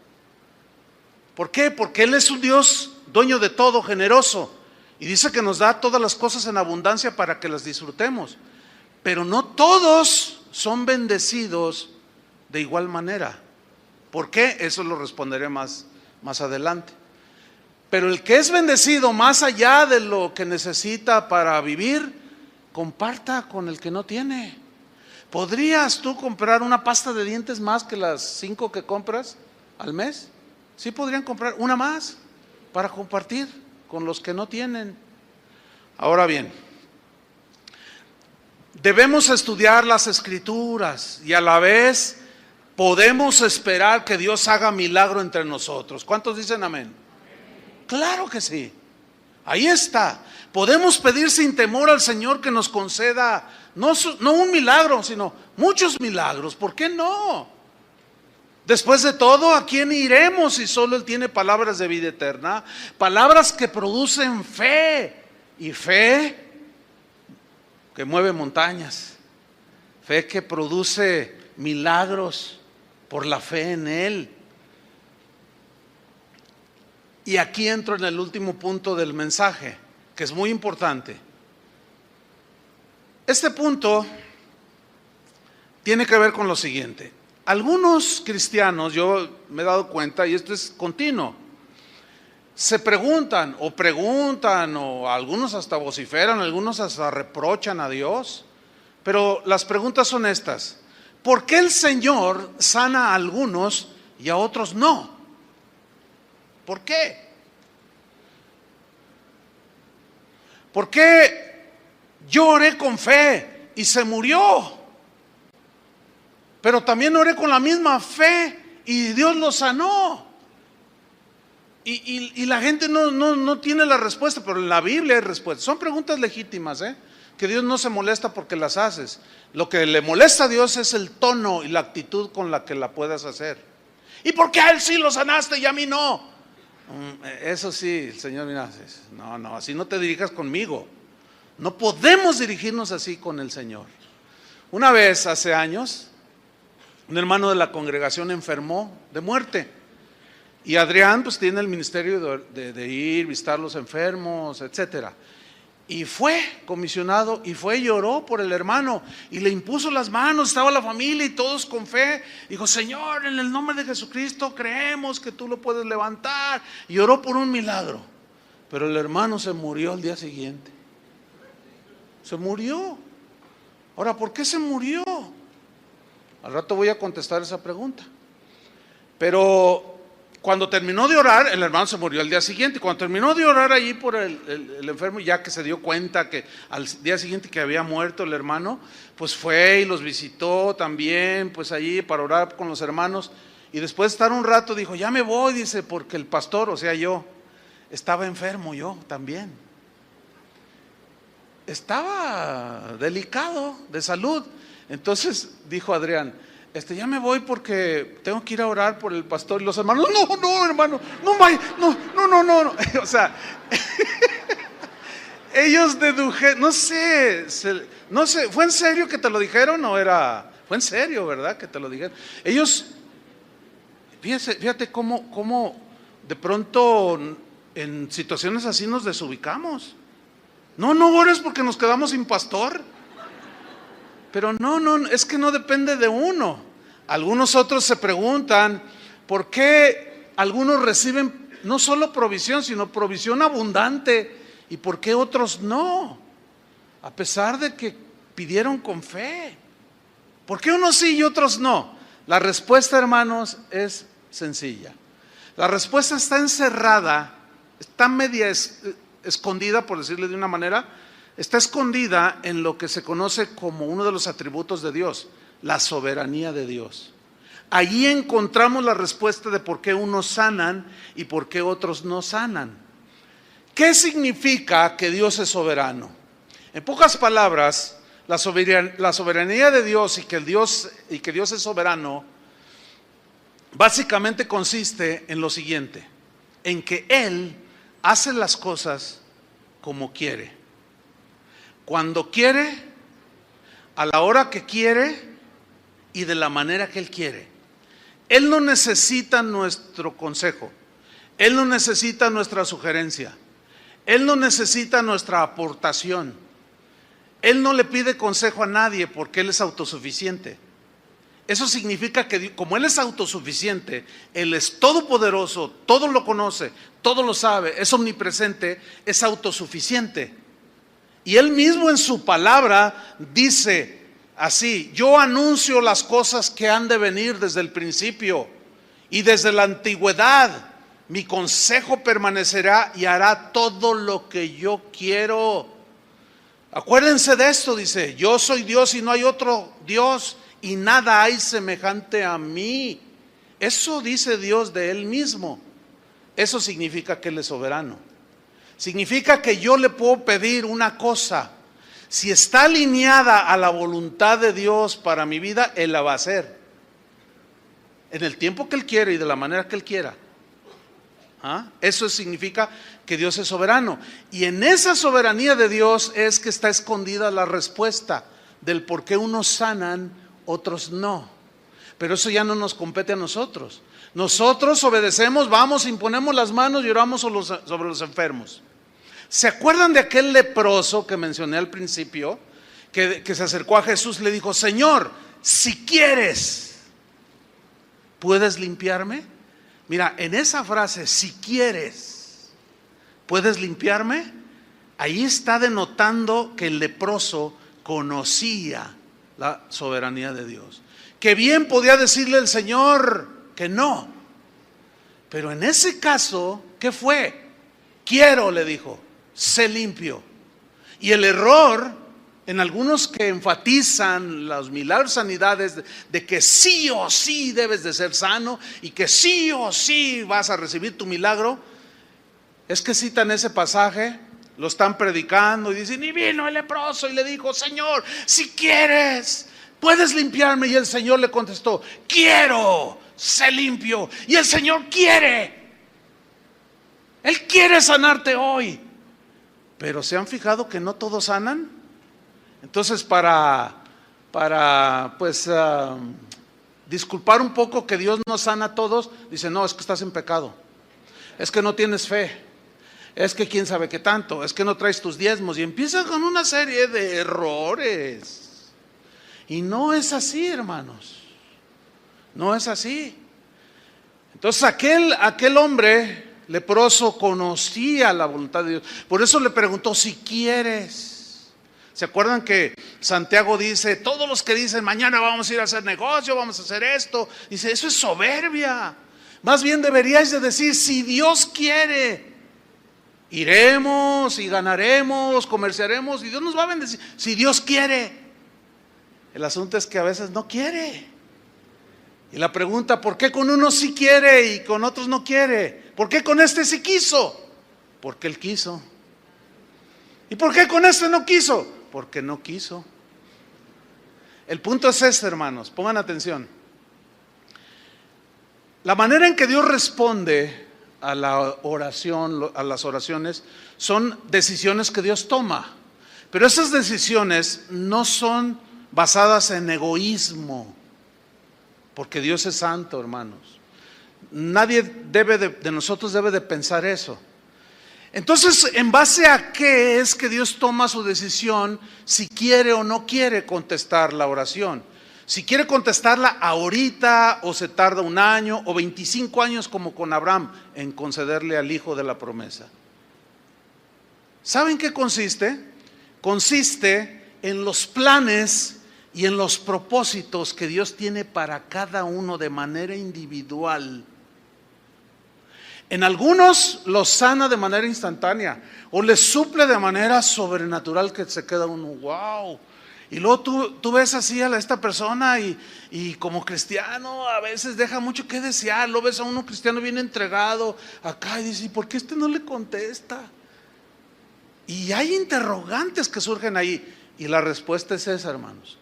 ¿Por qué? Porque Él es un Dios dueño de todo, generoso, y dice que nos da todas las cosas en abundancia para que las disfrutemos. Pero no todos son bendecidos de igual manera. ¿Por qué? Eso lo responderé más adelante. Pero el que es bendecido más allá de lo que necesita para vivir, comparta con el que no tiene. ¿Podrías tú comprar una pasta de dientes más que las 5 que compras al mes? Sí, podrían comprar una más para compartir con los que no tienen. Ahora bien, debemos estudiar las escrituras y a la vez podemos esperar que Dios haga milagro entre nosotros. ¿Cuántos dicen amén? Claro que sí. Ahí está. Podemos pedir sin temor al Señor que nos conceda no un milagro, sino muchos milagros. ¿Por qué no? Después de todo, ¿a quién iremos si solo Él tiene palabras de vida eterna? Palabras que producen fe, y fe que mueve montañas, fe que produce milagros por la fe en Él. Y aquí entro en el último punto del mensaje, que es muy importante. Este punto tiene que ver con lo siguiente. Algunos cristianos, yo me he dado cuenta, y esto es continuo, se preguntan, o algunos hasta vociferan, algunos hasta reprochan a Dios, pero las preguntas son estas: ¿por qué el Señor sana a algunos y a otros no? ¿Por qué? ¿Por qué yo oré con fe y se murió? Pero también oré con la misma fe y Dios lo sanó. Y la gente no tiene la respuesta, pero en la Biblia hay respuesta. Son preguntas legítimas, que Dios no se molesta porque las haces. Lo que le molesta a Dios es el tono y la actitud con la que la puedas hacer. ¿Y por qué a él sí lo sanaste y a mí no? Eso sí, el Señor, mira, no, así no te dirijas conmigo. No podemos dirigirnos así con el Señor. Una vez, hace años, un hermano de la congregación enfermó de muerte. Y Adrián pues tiene el ministerio de ir, visitar los enfermos, etcétera. Y fue comisionado y fue y oró por el hermano y le impuso las manos, estaba la familia y todos con fe. Dijo: Señor, en el nombre de Jesucristo creemos que tú lo puedes levantar. Y oró por un milagro. Pero el hermano se murió al día siguiente. Se murió. Ahora, ¿por qué se murió? Al rato voy a contestar esa pregunta. Pero cuando terminó de orar, el hermano se murió al día siguiente. Cuando terminó de orar allí por el enfermo, ya que se dio cuenta que al día siguiente que había muerto el hermano, pues fue y los visitó también, pues allí para orar con los hermanos. Y después de estar un rato dijo: ya me voy, dice, porque el pastor, o sea yo, estaba enfermo yo también. Estaba delicado de salud. Entonces dijo Adrián: ya me voy porque tengo que ir a orar por el pastor. Y los hermanos: no, hermano, no. O sea, ellos dedujeron, no sé, ¿fue en serio que te lo dijeron o era? Fue en serio, ¿verdad? Que te lo dijeron. Ellos, fíjate cómo de pronto en situaciones así nos desubicamos. No ores porque nos quedamos sin pastor. Pero no, es que no depende de uno. Algunos otros se preguntan por qué algunos reciben no solo provisión, sino provisión abundante, y por qué otros no, a pesar de que pidieron con fe. ¿Por qué unos sí y otros no? La respuesta, hermanos, es sencilla. La respuesta está encerrada, está media escondida, por decirle de una manera. Está escondida en lo que se conoce como uno de los atributos de Dios, la soberanía de Dios. Allí encontramos la respuesta de por qué unos sanan y por qué otros no sanan. ¿Qué significa que Dios es soberano? En pocas palabras, la soberanía de Dios y que Dios es soberano, básicamente consiste en lo siguiente: en que Él hace las cosas como quiere, cuando quiere, a la hora que quiere y de la manera que Él quiere. Él no necesita nuestro consejo, Él no necesita nuestra sugerencia, Él no necesita nuestra aportación. Él no le pide consejo a nadie porque Él es autosuficiente. Eso significa que como Él es autosuficiente, Él es todopoderoso, todo lo conoce, todo lo sabe, es omnipresente, es autosuficiente. Y Él mismo en su palabra dice así: yo anuncio las cosas que han de venir desde el principio y desde la antigüedad. Mi consejo permanecerá y hará todo lo que yo quiero. Acuérdense de esto, dice: yo soy Dios y no hay otro Dios, y nada hay semejante a mí. Eso dice Dios de Él mismo. Eso significa que Él es soberano. Significa que yo le puedo pedir una cosa. Si está alineada a la voluntad de Dios para mi vida, Él la va a hacer, en el tiempo que Él quiere y de la manera que Él quiera. Eso significa que Dios es soberano. Y en esa soberanía de Dios es que está escondida la respuesta del por qué unos sanan, otros no. Pero eso ya no nos compete a nosotros. Nosotros obedecemos, vamos, imponemos las manos y oramos sobre los enfermos. ¿Se acuerdan de aquel leproso que mencioné al principio? Que se acercó a Jesús y le dijo: Señor, si quieres, ¿puedes limpiarme? Mira, en esa frase, si quieres, ¿puedes limpiarme? Ahí está denotando que el leproso conocía la soberanía de Dios. Que bien podía decirle el Señor que no. Pero en ese caso, ¿qué fue? Quiero, le dijo, sé limpio. Y el error en algunos que enfatizan los milagros, sanidades, de que sí o sí debes de ser sano y que sí o sí vas a recibir tu milagro, es que citan ese pasaje, lo están predicando y dicen: y vino el leproso y le dijo: Señor, si quieres, puedes limpiarme. Y el Señor le contestó: quiero, sé limpio. Y el Señor quiere. Él quiere sanarte hoy. Pero ¿se han fijado que no todos sanan? Entonces disculpar un poco que Dios no sana a todos, dice, no, es que estás en pecado, es que no tienes fe, es que quién sabe qué tanto, es que no traes tus diezmos, y empieza con una serie de errores. Y no es así, hermanos, no es así. Entonces aquel hombre leproso conocía la voluntad de Dios, por eso le preguntó, si quieres. ¿Se acuerdan que Santiago dice, todos los que dicen mañana vamos a ir a hacer negocio, vamos a hacer esto? Dice, eso es soberbia. Más bien deberíais de decir, si Dios quiere, iremos y ganaremos, comerciaremos y Dios nos va a bendecir. Si Dios quiere. El asunto es que a veces no quiere. Y la pregunta, ¿por qué con unos sí quiere y con otros no quiere? ¿Por qué con este sí quiso? Porque él quiso. ¿Y por qué con este no quiso? Porque no quiso. El punto es este, hermanos, pongan atención. La manera en que Dios responde a la oración, a las oraciones, son decisiones que Dios toma. Pero esas decisiones no son basadas en egoísmo, porque Dios es santo, hermanos. Nadie de nosotros debe de pensar eso. Entonces, ¿en base a qué es que Dios toma su decisión si quiere o no quiere contestar la oración? Si quiere contestarla ahorita o se tarda un año o 25 años como con Abraham en concederle al hijo de la promesa. ¿Saben qué consiste? Consiste en los planes y en los propósitos que Dios tiene para cada uno de manera individual. En algunos los sana de manera instantánea o les suple de manera sobrenatural que se queda uno, wow. Y luego tú ves así a esta persona y como cristiano a veces deja mucho que desear. Lo ves a uno cristiano bien entregado acá y dice, ¿y por qué este no le contesta? Y hay interrogantes que surgen ahí y la respuesta es esa, hermanos.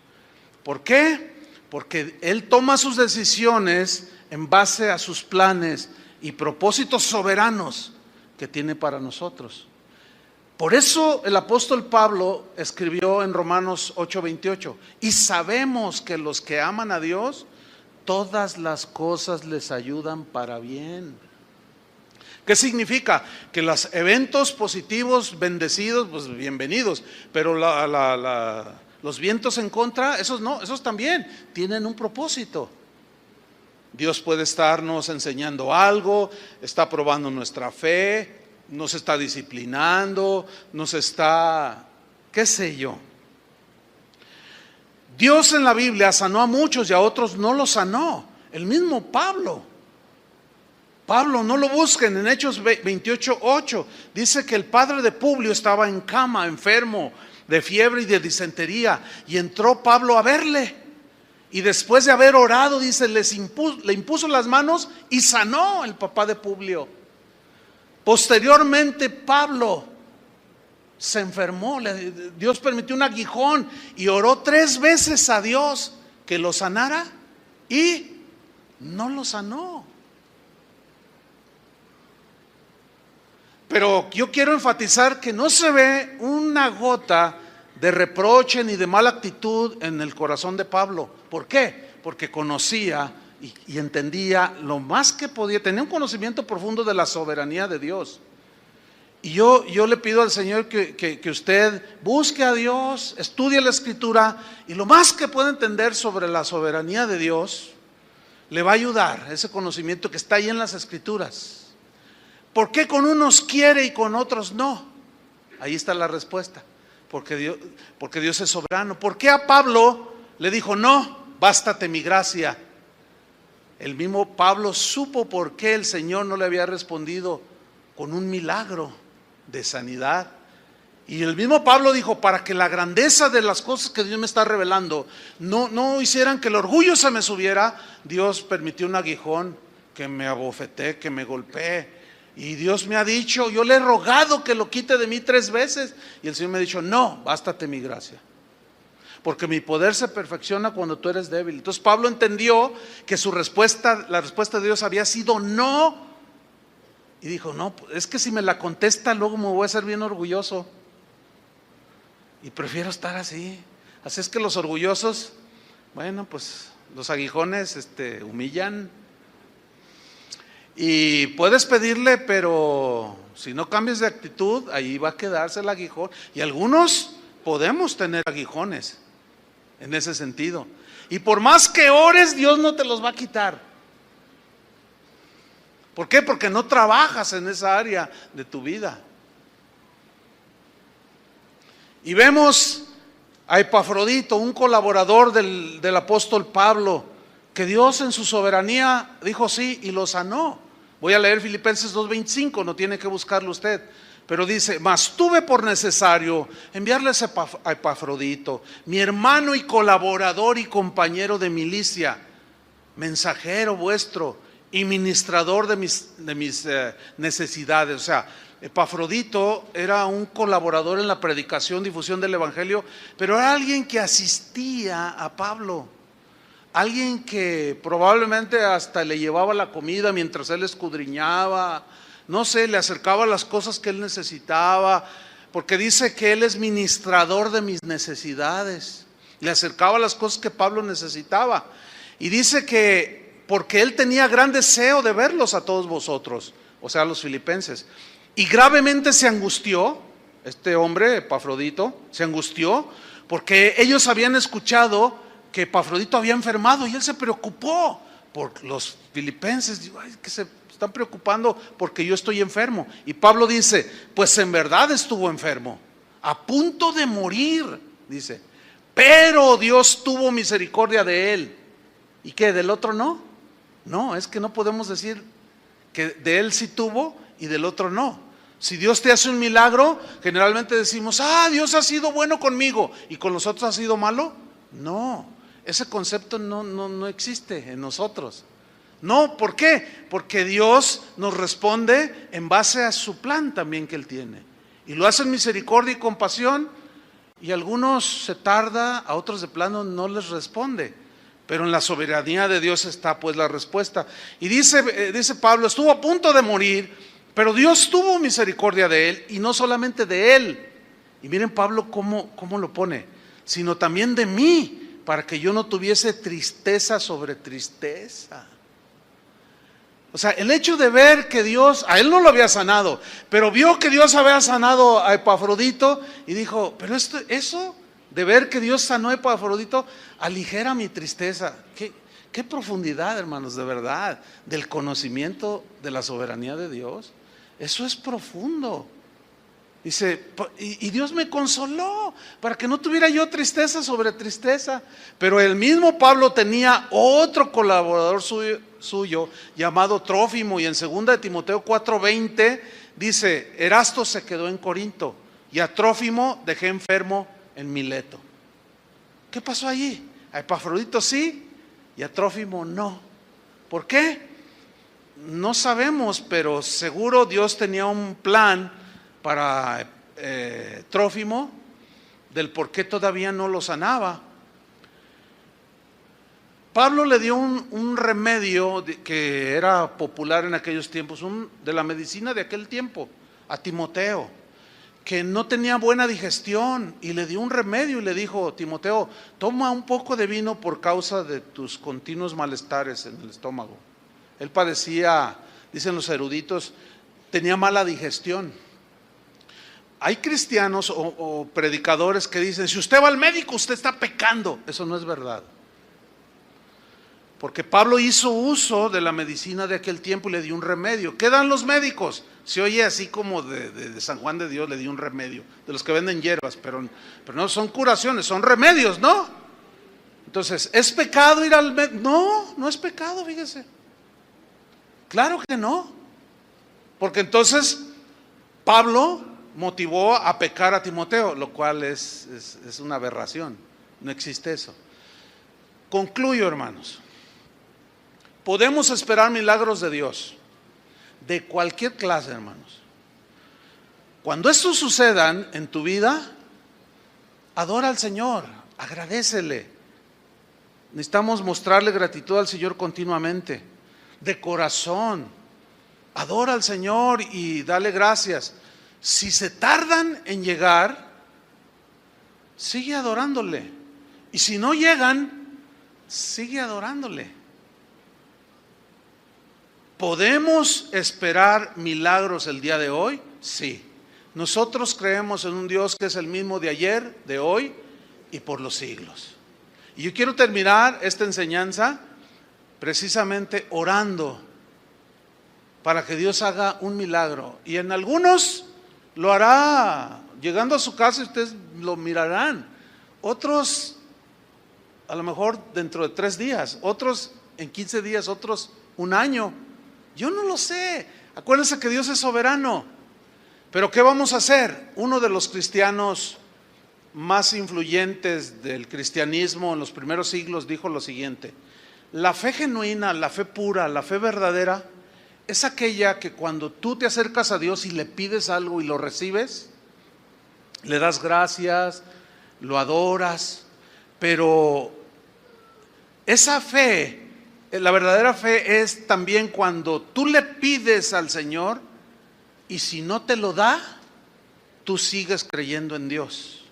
¿Por qué? Porque Él toma sus decisiones en base a sus planes y propósitos soberanos que tiene para nosotros. Por eso el apóstol Pablo escribió en Romanos 8:28, y sabemos que los que aman a Dios, todas las cosas les ayudan para bien. ¿Qué significa? Que los eventos positivos, bendecidos, pues bienvenidos, pero los vientos en contra, esos no, esos también tienen un propósito. Dios puede estarnos enseñando algo, está probando nuestra fe, nos está disciplinando, nos está, qué sé yo. Dios en la Biblia sanó a muchos y a otros no los sanó. El mismo Pablo, no lo busquen, en Hechos 28:8 dice que el padre de Publio estaba en cama, enfermo de fiebre y de disentería, y entró Pablo a verle. Y después de haber orado, dice, le impuso las manos y sanó el papá de Publio. Posteriormente Pablo se enfermó, Dios permitió un aguijón y oró 3 veces a Dios que lo sanara y no lo sanó. Pero yo quiero enfatizar que no se ve una gota de reproche ni de mala actitud en el corazón de Pablo. ¿Por qué? Porque conocía y entendía lo más que podía, tenía un conocimiento profundo de la soberanía de Dios. Y yo le pido al Señor que usted busque a Dios, estudie la Escritura, y lo más que pueda entender sobre la soberanía de Dios, le va a ayudar ese conocimiento que está ahí en las Escrituras. ¿Por qué con unos quiere y con otros no? Ahí está la respuesta. Porque Dios es soberano. ¿Por qué a Pablo le dijo, no, bástate mi gracia? El mismo Pablo supo por qué el Señor no le había respondido con un milagro de sanidad. Y el mismo Pablo dijo, para que la grandeza de las cosas que Dios me está revelando no hicieran que el orgullo se me subiera, Dios permitió un aguijón que me abofeté, que me golpeé. Y Dios me ha dicho, yo le he rogado que lo quite de mí 3 veces. Y el Señor me ha dicho, no, bástate mi gracia. Porque mi poder se perfecciona cuando tú eres débil. Entonces Pablo entendió que la respuesta de Dios había sido no, Y dijo, no, es que si me la contesta luego me voy a hacer bien orgulloso. Y prefiero estar así. Así es que los orgullosos, bueno, pues los aguijones humillan. Y puedes pedirle, pero si no cambias de actitud, ahí va a quedarse el aguijón. Y algunos podemos tener aguijones en ese sentido. Y por más que ores, Dios no te los va a quitar. ¿Por qué? Porque no trabajas en esa área de tu vida. Y vemos a Epafrodito, un colaborador del apóstol Pablo, que Dios en su soberanía dijo sí y lo sanó. Voy a leer Filipenses 2:25, no tiene que buscarlo usted. Pero dice, mas tuve por necesario enviarles a Epafrodito, mi hermano y colaborador y compañero de milicia, mensajero vuestro y ministrador de mis necesidades. O sea, Epafrodito era un colaborador en la predicación, difusión del evangelio, pero era alguien que asistía a Pablo. Alguien que probablemente hasta le llevaba la comida mientras él escudriñaba, no sé, le acercaba las cosas que él necesitaba, porque dice que él es ministrador de mis necesidades. Le acercaba las cosas que Pablo necesitaba. Y dice que porque él tenía gran deseo de verlos a todos vosotros, o sea, a los filipenses. Y gravemente se angustió, este hombre, Epafrodito, se angustió, porque ellos habían escuchado que Epafrodito había enfermado y él se preocupó por los filipenses. Digo, ay, que se están preocupando porque yo estoy enfermo. Y Pablo dice, pues en verdad estuvo enfermo, a punto de morir, dice, pero Dios tuvo misericordia de él. ¿Y qué? ¿Del otro no? No, es que no podemos decir que de él sí tuvo y del otro no. Si Dios te hace un milagro, generalmente decimos, Dios ha sido bueno conmigo y con los otros ha sido malo. No, ese concepto no existe en nosotros. No, ¿por qué? Porque Dios nos responde en base a su plan también que Él tiene. Y lo hace en misericordia y compasión, y a algunos se tarda, a otros de plano no les responde. Pero en la soberanía de Dios está pues la respuesta. Y dice Pablo, estuvo a punto de morir, pero Dios tuvo misericordia de él, y no solamente de él. Y miren Pablo cómo lo pone, sino también de mí, para que yo no tuviese tristeza sobre tristeza. O sea, el hecho de ver que Dios, a él no lo había sanado, pero vio que Dios había sanado a Epafrodito y dijo, pero eso de ver que Dios sanó a Epafrodito aligera mi tristeza. Qué profundidad, hermanos, de verdad, del conocimiento de la soberanía de Dios. Eso es profundo. Dice, y Dios me consoló para que no tuviera yo tristeza sobre tristeza. Pero el mismo Pablo tenía otro colaborador suyo llamado Trófimo, y en 2 de Timoteo 4:20 dice, Erasto se quedó en Corinto y a Trófimo dejé enfermo en Mileto. ¿Qué pasó allí? A Epafrodito sí y a Trófimo no. ¿Por qué? No sabemos, pero seguro Dios tenía un plan para Trófimo, del por qué todavía no lo sanaba. Pablo le dio un remedio que era popular en aquellos tiempos, de la medicina de aquel tiempo, a Timoteo, que no tenía buena digestión, y le dio un remedio y le dijo, Timoteo, toma un poco de vino por causa de tus continuos malestares en el estómago. Él padecía, dicen los eruditos, tenía mala digestión. Hay cristianos o predicadores que dicen, si usted va al médico, usted está pecando. Eso no es verdad. Porque Pablo hizo uso de la medicina de aquel tiempo y le dio un remedio. ¿Qué dan los médicos? Se oye así como de San Juan de Dios, le dio un remedio, de los que venden hierbas, pero no son curaciones, son remedios, ¿no? Entonces, ¿es pecado ir al médico? No, no es pecado, fíjese. Claro que no. Porque entonces Pablo motivó a pecar a Timoteo, lo cual es una aberración. No existe eso. Concluyo, hermanos. Podemos esperar milagros de Dios, de cualquier clase, hermanos. Cuando estos sucedan en tu vida, adora al Señor, agradécele. Necesitamos mostrarle gratitud al Señor continuamente, de corazón. Adora al Señor y dale gracias. Si se tardan en llegar, sigue adorándole. Y si no llegan, sigue adorándole. ¿Podemos esperar milagros el día de hoy? Sí. Nosotros creemos en un Dios que es el mismo de ayer, de hoy y por los siglos. Y yo quiero terminar esta enseñanza precisamente orando para que Dios haga un milagro. Y en algunos lo hará llegando a su casa y ustedes lo mirarán. Otros a lo mejor dentro de 3 días, otros en 15 días, otros un año. Yo no lo sé. Acuérdense que Dios es soberano. Pero ¿qué vamos a hacer? Uno de los cristianos más influyentes del cristianismo en los primeros siglos dijo lo siguiente: la fe genuina, la fe pura, la fe verdadera es aquella que cuando tú te acercas a Dios y le pides algo y lo recibes, le das gracias, lo adoras, pero esa fe, la verdadera fe es también cuando tú le pides al Señor y si no te lo da, tú sigues creyendo en Dios.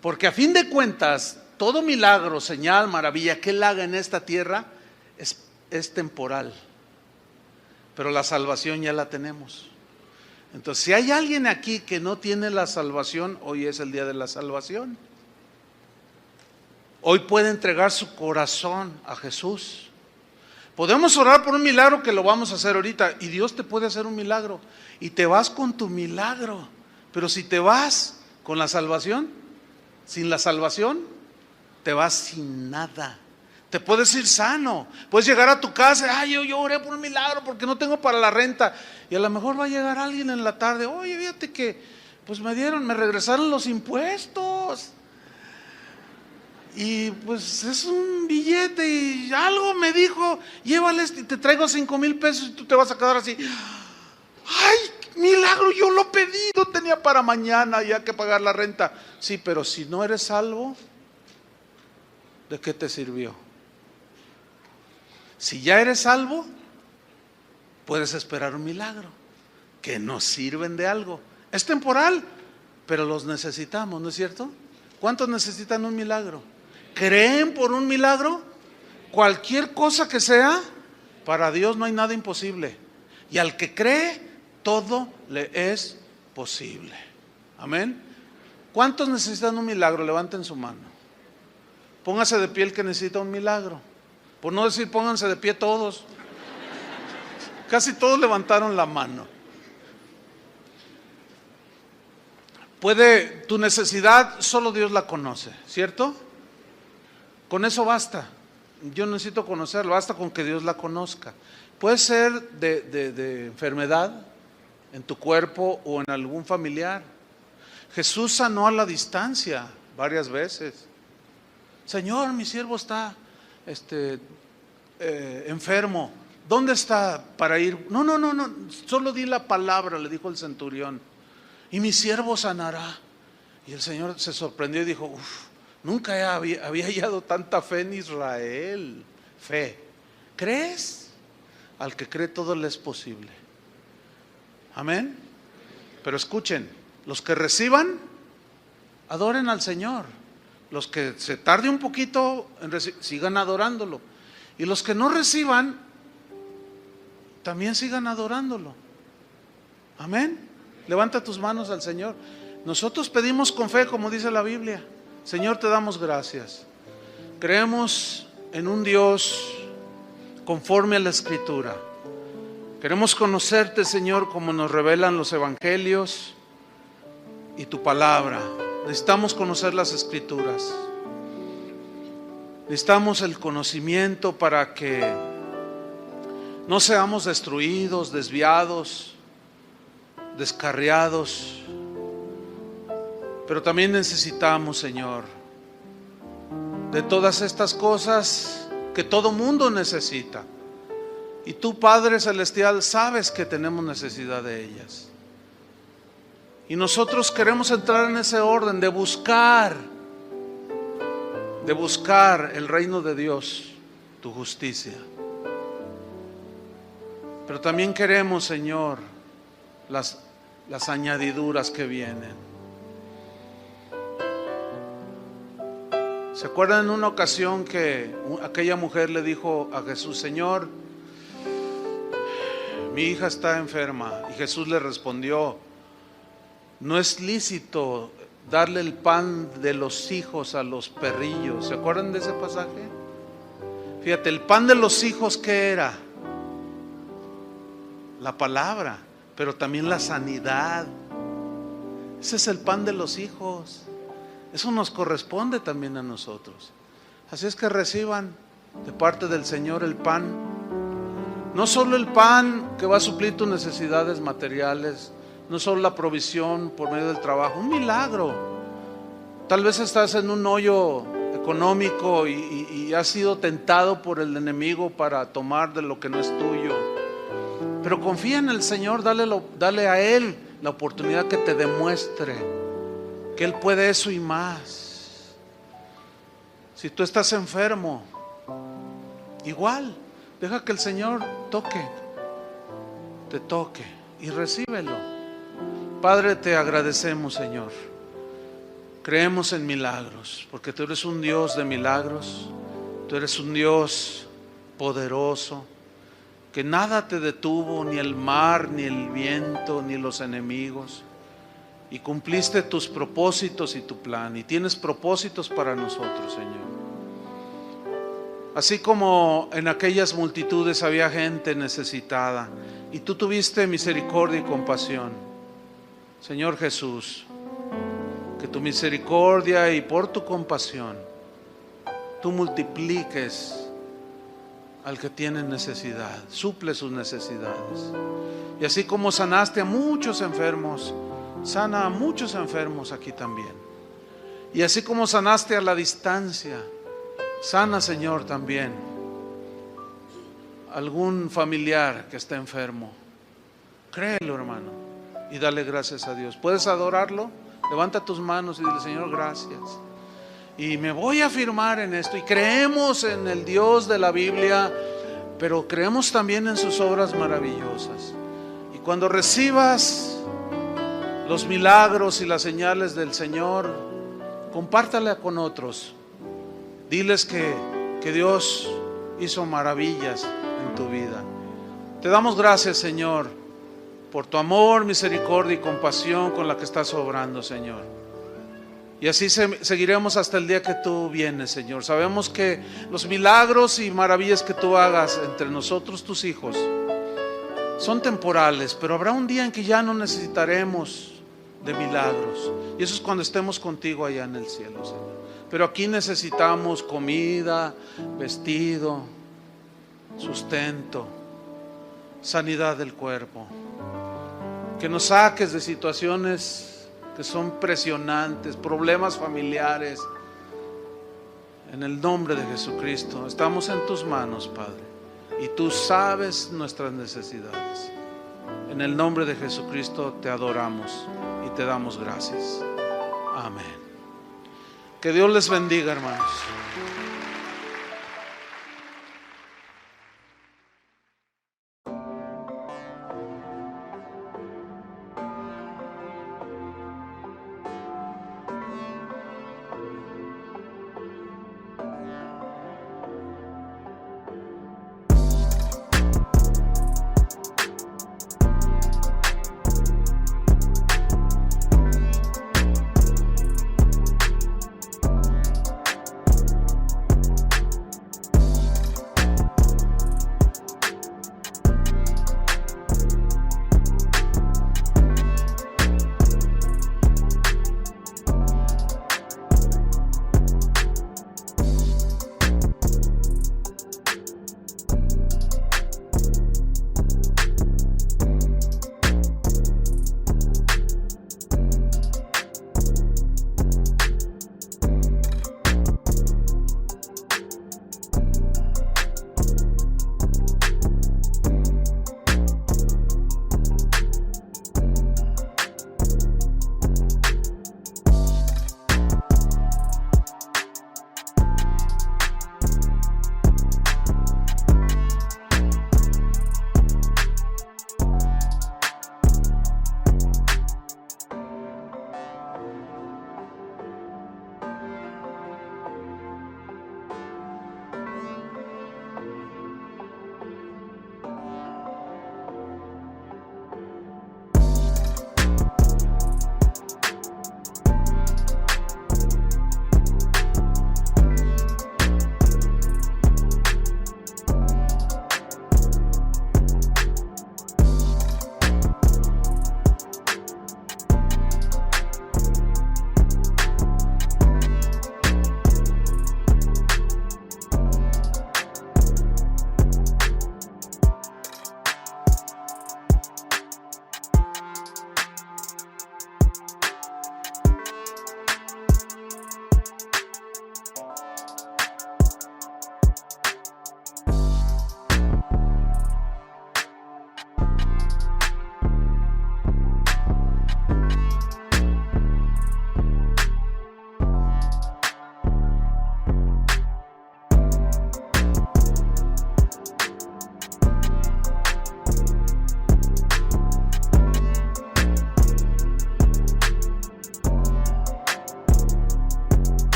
Porque a fin de cuentas, todo milagro, señal, maravilla que Él haga en esta tierra es temporal. Pero la salvación ya la tenemos. Entonces, si hay alguien aquí que no tiene la salvación, hoy es el día de la salvación. Hoy puede entregar su corazón a Jesús. Podemos orar por un milagro que lo vamos a hacer ahorita y Dios te puede hacer un milagro y te vas con tu milagro. Pero si te vas con la salvación, sin la salvación, te vas sin nada. Te puedes ir sano, puedes llegar a tu casa, ay, yo oré por un milagro porque no tengo para la renta. Y a lo mejor va a llegar alguien en la tarde, oye, fíjate que pues me regresaron los impuestos. Y pues es un billete y algo me dijo, llévale y te traigo 5,000 pesos y tú te vas a quedar así. Ay, milagro, yo lo pedí, no tenía para mañana ya que pagar la renta. Sí, pero si no eres salvo, ¿de qué te sirvió? Si ya eres salvo, puedes esperar un milagro, que nos sirven de algo. Es temporal, pero los necesitamos, ¿no es cierto? ¿Cuántos necesitan un milagro? ¿Creen por un milagro? Cualquier cosa que sea, para Dios no hay nada imposible. Y al que cree, todo le es posible. Amén. ¿Cuántos necesitan un milagro? Levanten su mano. Póngase de pie el que necesita un milagro. Por no decir pónganse de pie todos. Casi todos levantaron la mano. Tu necesidad solo Dios la conoce, ¿cierto? Con eso basta. Yo no necesito conocerlo, basta con que Dios la conozca. Puede ser de enfermedad en tu cuerpo o en algún familiar. Jesús sanó a la distancia varias veces. Señor, mi siervo está enfermo. ¿Dónde está para ir? No, solo di la palabra, le dijo el centurión, y mi siervo sanará. Y el Señor se sorprendió y dijo, nunca había hallado tanta fe en Israel. Fe. ¿Crees? Al que cree todo le es posible. Amén. Pero escuchen, los que reciban, adoren al Señor. Los que se tarde un poquito, sigan adorándolo. Y los que no reciban, también sigan adorándolo. Amén. Levanta tus manos al Señor. Nosotros pedimos con fe, como dice la Biblia. Señor, te damos gracias. Creemos en un Dios conforme a la Escritura. Queremos conocerte, Señor, como nos revelan los evangelios y tu palabra. Necesitamos conocer las Escrituras. Necesitamos el conocimiento para que no seamos destruidos, desviados, descarriados. Pero también necesitamos, Señor, de todas estas cosas que todo mundo necesita. Y tú, Padre Celestial, sabes que tenemos necesidad de ellas. Y nosotros queremos entrar en ese orden de buscar el reino de Dios, tu justicia. Pero también queremos, Señor, las añadiduras que vienen. ¿Se acuerdan en una ocasión que aquella mujer le dijo a Jesús: Señor, mi hija está enferma? Y Jesús le respondió: no es lícito darle el pan de los hijos a los perrillos. ¿Se acuerdan de ese pasaje? Fíjate, el pan de los hijos, ¿qué era? La palabra, pero también la sanidad. Ese es el pan de los hijos. Eso nos corresponde también a nosotros. Así es que reciban de parte del Señor el pan. No solo el pan que va a suplir tus necesidades materiales, no solo la provisión por medio del trabajo, un milagro. Tal vez estás en un hoyo económico y has sido tentado por el enemigo para tomar de lo que no es tuyo. Pero confía en el Señor, dale a Él la oportunidad que te demuestre que Él puede eso y más. Si tú estás enfermo, igual, deja que el Señor te toque y recíbelo. Padre, te agradecemos, Señor. Creemos en milagros, porque tú eres un Dios de milagros. Tú eres un Dios poderoso, que nada te detuvo, ni el mar, ni el viento, ni los enemigos. Y cumpliste tus propósitos y tu plan, y tienes propósitos para nosotros, Señor. Así como en aquellas multitudes había gente necesitada, y tú tuviste misericordia y compasión, Señor Jesús, que tu misericordia y por tu compasión tú multipliques al que tiene necesidad, suple sus necesidades. Y así como sanaste a muchos enfermos, sana a muchos enfermos aquí también. Y así como sanaste a la distancia, sana, Señor, también algún familiar que está enfermo. Créelo, hermano, y dale gracias a Dios. ¿Puedes adorarlo? Levanta tus manos y dile: Señor, gracias. Y me voy a afirmar en esto. Y creemos en el Dios de la Biblia, pero creemos también en sus obras maravillosas. Y cuando recibas los milagros y las señales del Señor, compártala con otros. Diles que Dios hizo maravillas en tu vida. Te damos gracias, Señor, por tu amor, misericordia y compasión con la que estás obrando, Señor. Y así seguiremos hasta el día que tú vienes, Señor. Sabemos que los milagros y maravillas que tú hagas entre nosotros, tus hijos, son temporales, pero habrá un día en que ya no necesitaremos de milagros, y eso es cuando estemos contigo allá en el cielo, Señor. Pero aquí necesitamos comida, vestido, sustento, sanidad del cuerpo. Que nos saques de situaciones que son presionantes, problemas familiares. En el nombre de Jesucristo, estamos en tus manos, Padre, y tú sabes nuestras necesidades. En el nombre de Jesucristo te adoramos y te damos gracias. Amén. Que Dios les bendiga, hermanos.